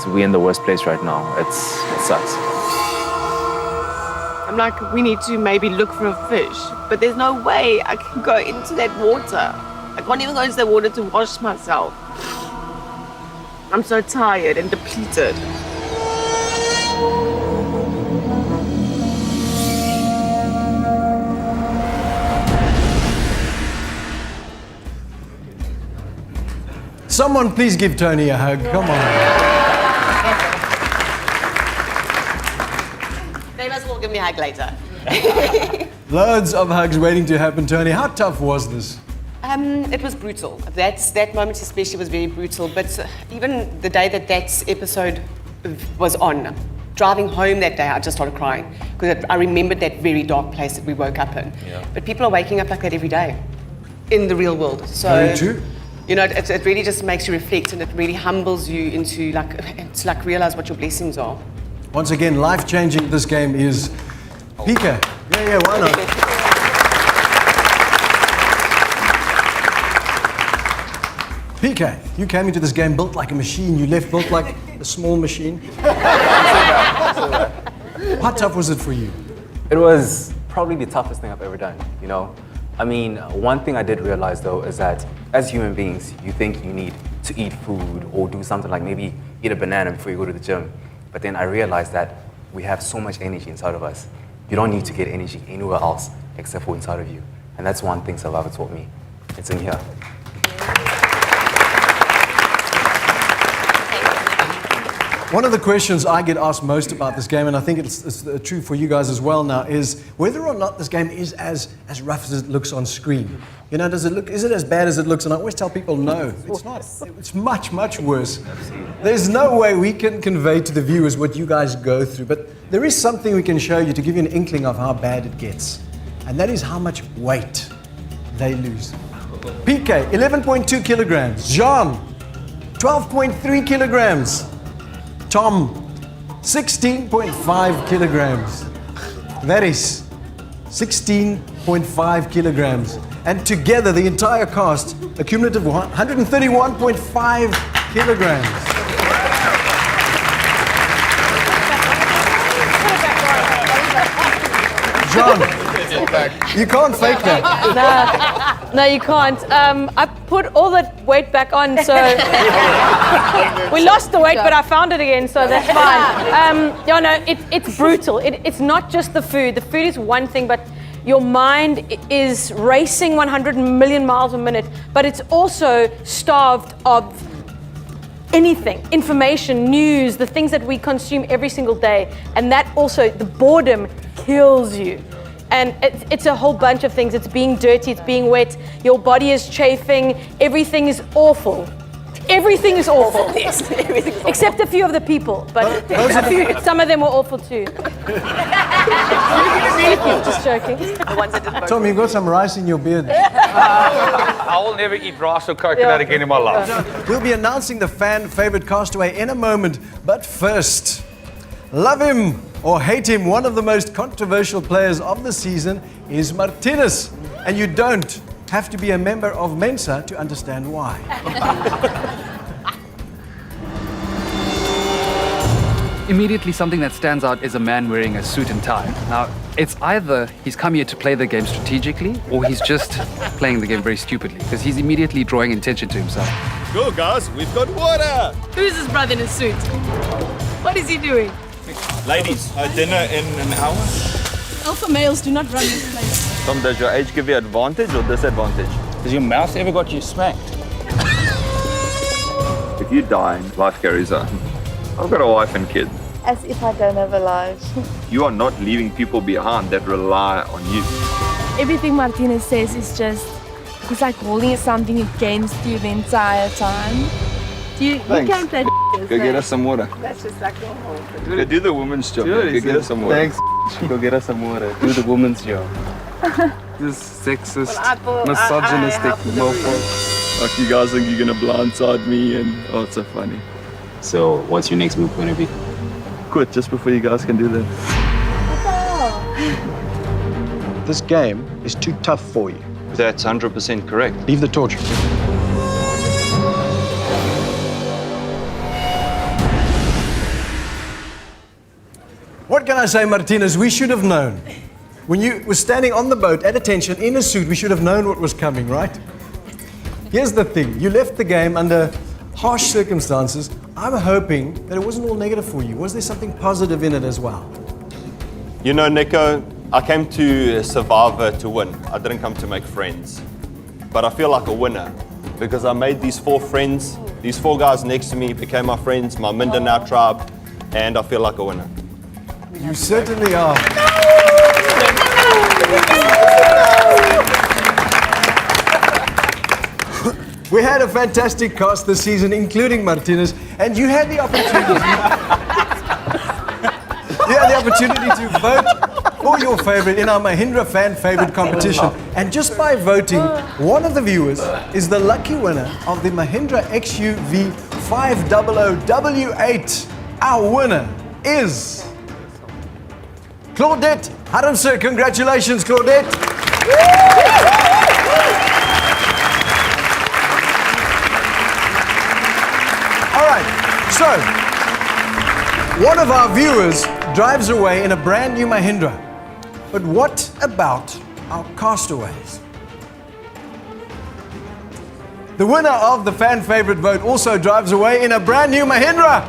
we're in the worst place right now. It sucks. I'm like, we need to maybe look for a fish, but there's no way I can go into that water. I can't even go into the water to wash myself. I'm so tired and depleted. Someone please give Tony a hug, come on. They must all give me a hug later. Loads of hugs waiting to happen, Tony. How tough was this? It was brutal. That moment especially was very brutal, but even the day that episode was on, driving home that day, I just started crying because I remembered that very dark place that we woke up in. Yeah. But people are waking up like that every day in the real world. So, very true. You know, it really just makes you reflect, and it really humbles you into to realize what your blessings are. Once again, life-changing this game is Pika. Yeah, why not? PK, you came into this game built like a machine. You left built like a small machine. How tough was it for you? It was probably the toughest thing I've ever done, you know? I mean, one thing I did realize though is that as human beings, you think you need to eat food or do something like maybe eat a banana before you go to the gym. But then I realized that we have so much energy inside of us. You don't need to get energy anywhere else except for inside of you. And that's one thing Survivor taught me. It's in here. One of the questions I get asked most about this game, and I think it's true for you guys as well now, is whether or not this game is as rough as it looks on screen. You know, is it as bad as it looks? And I always tell people, no, it's not. It's much, much worse. There's no way we can convey to the viewers what you guys go through, but there is something we can show you to give you an inkling of how bad it gets. And that is how much weight they lose. PK, 11.2 kilograms. Jean, 12.3 kilograms. Tom, 16.5 kilograms. That is 16.5 kilograms. And together, the entire cast, a cumulative 131.5 kilograms. John, you can't fake that. No, you can't. I put all that weight back on, so we lost the weight, but I found it again, so that's fine. It's brutal. It's not just the food. The food is one thing, but your mind is racing 100 million miles a minute, but it's also starved of anything, information, news, the things that we consume every single day. And that also, the boredom kills you. And it's a whole bunch of things. It's being dirty, it's being wet, your body is chafing, everything is awful. Everything is awful. Yes, everything is awful. Except a few of the people, but some of them were awful too. Just joking. The ones that didn't vote. Tom, you've got some rice in your beard. I will never eat rice or coconut again in my life. We'll be announcing the fan favorite castaway in a moment, but first, love him or hate him, one of the most controversial players of the season is Martinez. And you don't have to be a member of Mensa to understand why. Immediately, something that stands out is a man wearing a suit and tie. Now, it's either he's come here to play the game strategically, or he's just playing the game very stupidly, because he's immediately drawing attention to himself. Go, guys, we've got water! Who's his brother in a suit? What is he doing? Ladies, dinner in an hour? Alpha males do not run this place. Tom, does your age give you advantage or disadvantage? Has your mouse ever got you smacked? If you die, life carries on. I've got a wife and kids. As if I don't have a life. You are not leaving people behind that rely on you. Everything Martinez says is just, he's like holding something against you the entire time. You can't play Go get us some water. That's just like normal. Go do the woman's job. Go get us some water. Thanks. Go get us some water. Do the woman's job. This sexist, misogynistic mofo. Like you guys think you're gonna blindside me and oh, it's so funny. So what's your next move going to be? Quit just before you guys can do that. This game is too tough for you. That's 100% correct. Leave the torture. What can I say, Martinez? We should have known. When you were standing on the boat at attention in a suit, we should have known what was coming, right? Here's the thing. You left the game under harsh circumstances. I'm hoping that it wasn't all negative for you. Was there something positive in it as well? You know, Nico, I came to Survivor to win. I didn't come to make friends. But I feel like a winner because I made these 4 friends. These 4 guys next to me became my friends, my Mindanao tribe, and I feel like a winner. You certainly are. We had a fantastic cast this season, including Martinez, and you had the opportunity. To vote for your favorite in our Mahindra fan favorite competition. And just by voting, one of the viewers is the lucky winner of the Mahindra XUV 500W8. Our winner is Claudette Harmse. Congratulations, Claudette. So, one of our viewers drives away in a brand new Mahindra. But what about our castaways? The winner of the fan favorite vote also drives away in a brand new Mahindra.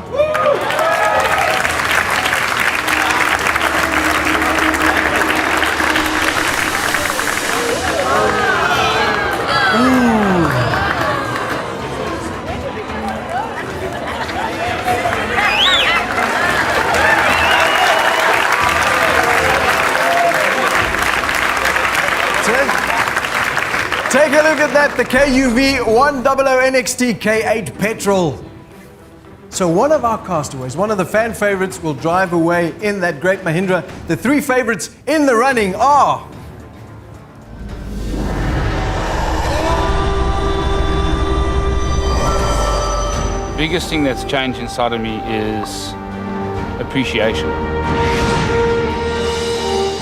Take a look at that, the KUV 100 NXT K8 petrol. So one of our castaways, one of the fan favorites, will drive away in that great Mahindra. The three favorites in the running are... The biggest thing that's changed inside of me is appreciation.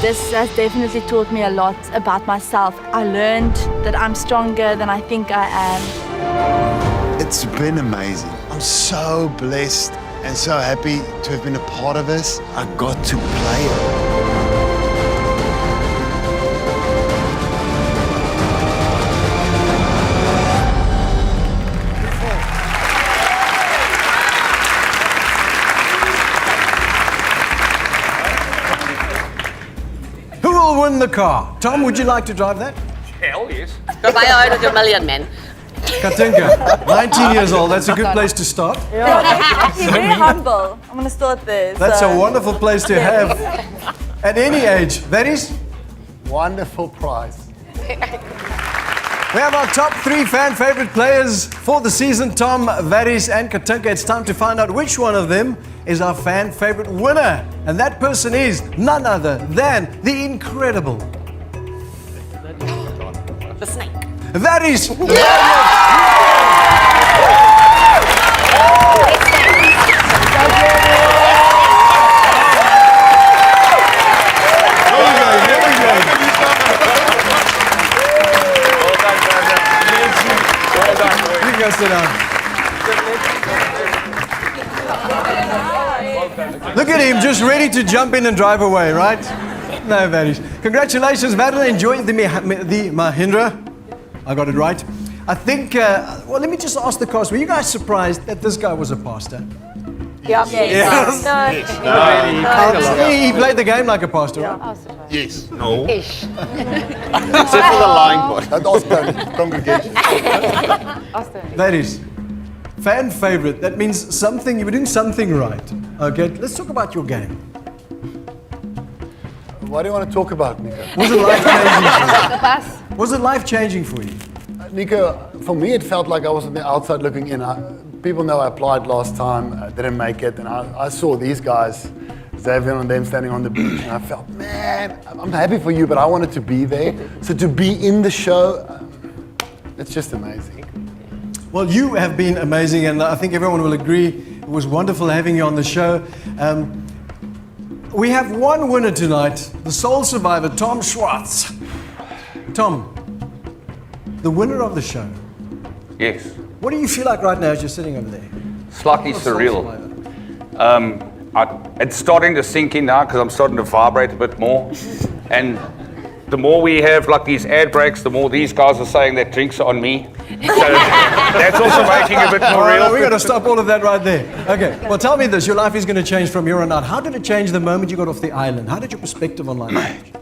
This has definitely taught me a lot about myself. I learned that I'm stronger than I think I am. It's been amazing. I'm so blessed and so happy to have been a part of this. I got to play it. Who will win the car? Tom, would you like to drive that? Hell yes. Go buy your own with your million, man. Katinka, 19 years old. That's a good place to start. I'm actually very humble. I'm going to start there. That's a wonderful place to have at any age. That is? Wonderful prize. We have our top three fan favorite players for the season, Tom, Varis and Katinka. It's time to find out which one of them is our fan favorite winner. And that person is none other than the incredible... The snake. Varis! You guys sit down. Look at him, just ready to jump in and drive away, right? No, Varis. Congratulations, Varis. Enjoy the Mahindra. I got it right. I think, well, let me just ask the cast, were you guys surprised that this guy was a pastor? Yeah. Yes. He played the game like a pastor, right? Yes. No. Ish. Except for the lying part. That Austin congregation. That is fan favorite. That means something, you were doing something right. Okay, let's talk about your game. What do you want to talk about, Nico? Was it life-changing? Was it life-changing for you? Nico, for me, it felt like I was on the outside looking in. People know I applied last time, didn't make it, and I saw these guys, Xavier and them standing on the beach, and I felt, man, I'm happy for you, but I wanted to be there. So to be in the show, it's just amazing. Well, you have been amazing, and I think everyone will agree. It was wonderful having you on the show. We have one winner tonight, the sole survivor, Tom Schwartz. Tom, the winner of the show. Yes. What do you feel like right now as you're sitting over there? Slightly surreal. It's starting to sink in now because I'm starting to vibrate a bit more. And the more we have like these ad breaks, the more these guys are saying that drinks are on me. So that's also making it a bit more real. We've got to stop all of that right there. Okay, well tell me this, your life is going to change from here on out. How did it change the moment you got off the island? How did your perspective on life change?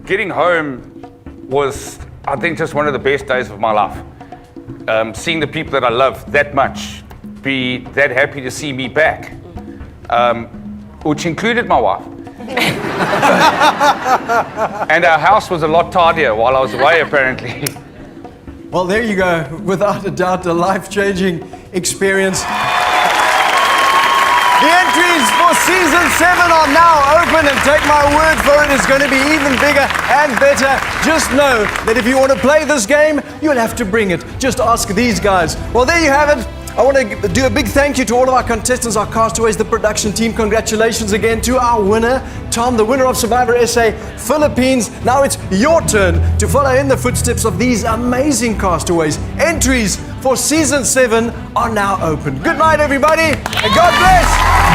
Getting home was, I think, just one of the best days of my life. Seeing the people that I love that much be that happy to see me back, which included my wife. And our house was a lot tidier while I was away, apparently. Well, there you go. Without a doubt, a life-changing experience. The entries for Season 7 are now open, and take my word for it, it's going to be even bigger and better. Just know that if you want to play this game, you'll have to bring it. Just ask these guys. Well, there you have it. I want to do a big thank you to all of our contestants, our castaways, the production team. Congratulations again to our winner, Tom, the winner of Survivor SA Philippines. Now it's your turn to follow in the footsteps of these amazing castaways. Entries for Season 7 are now open. Good night, everybody, and God bless.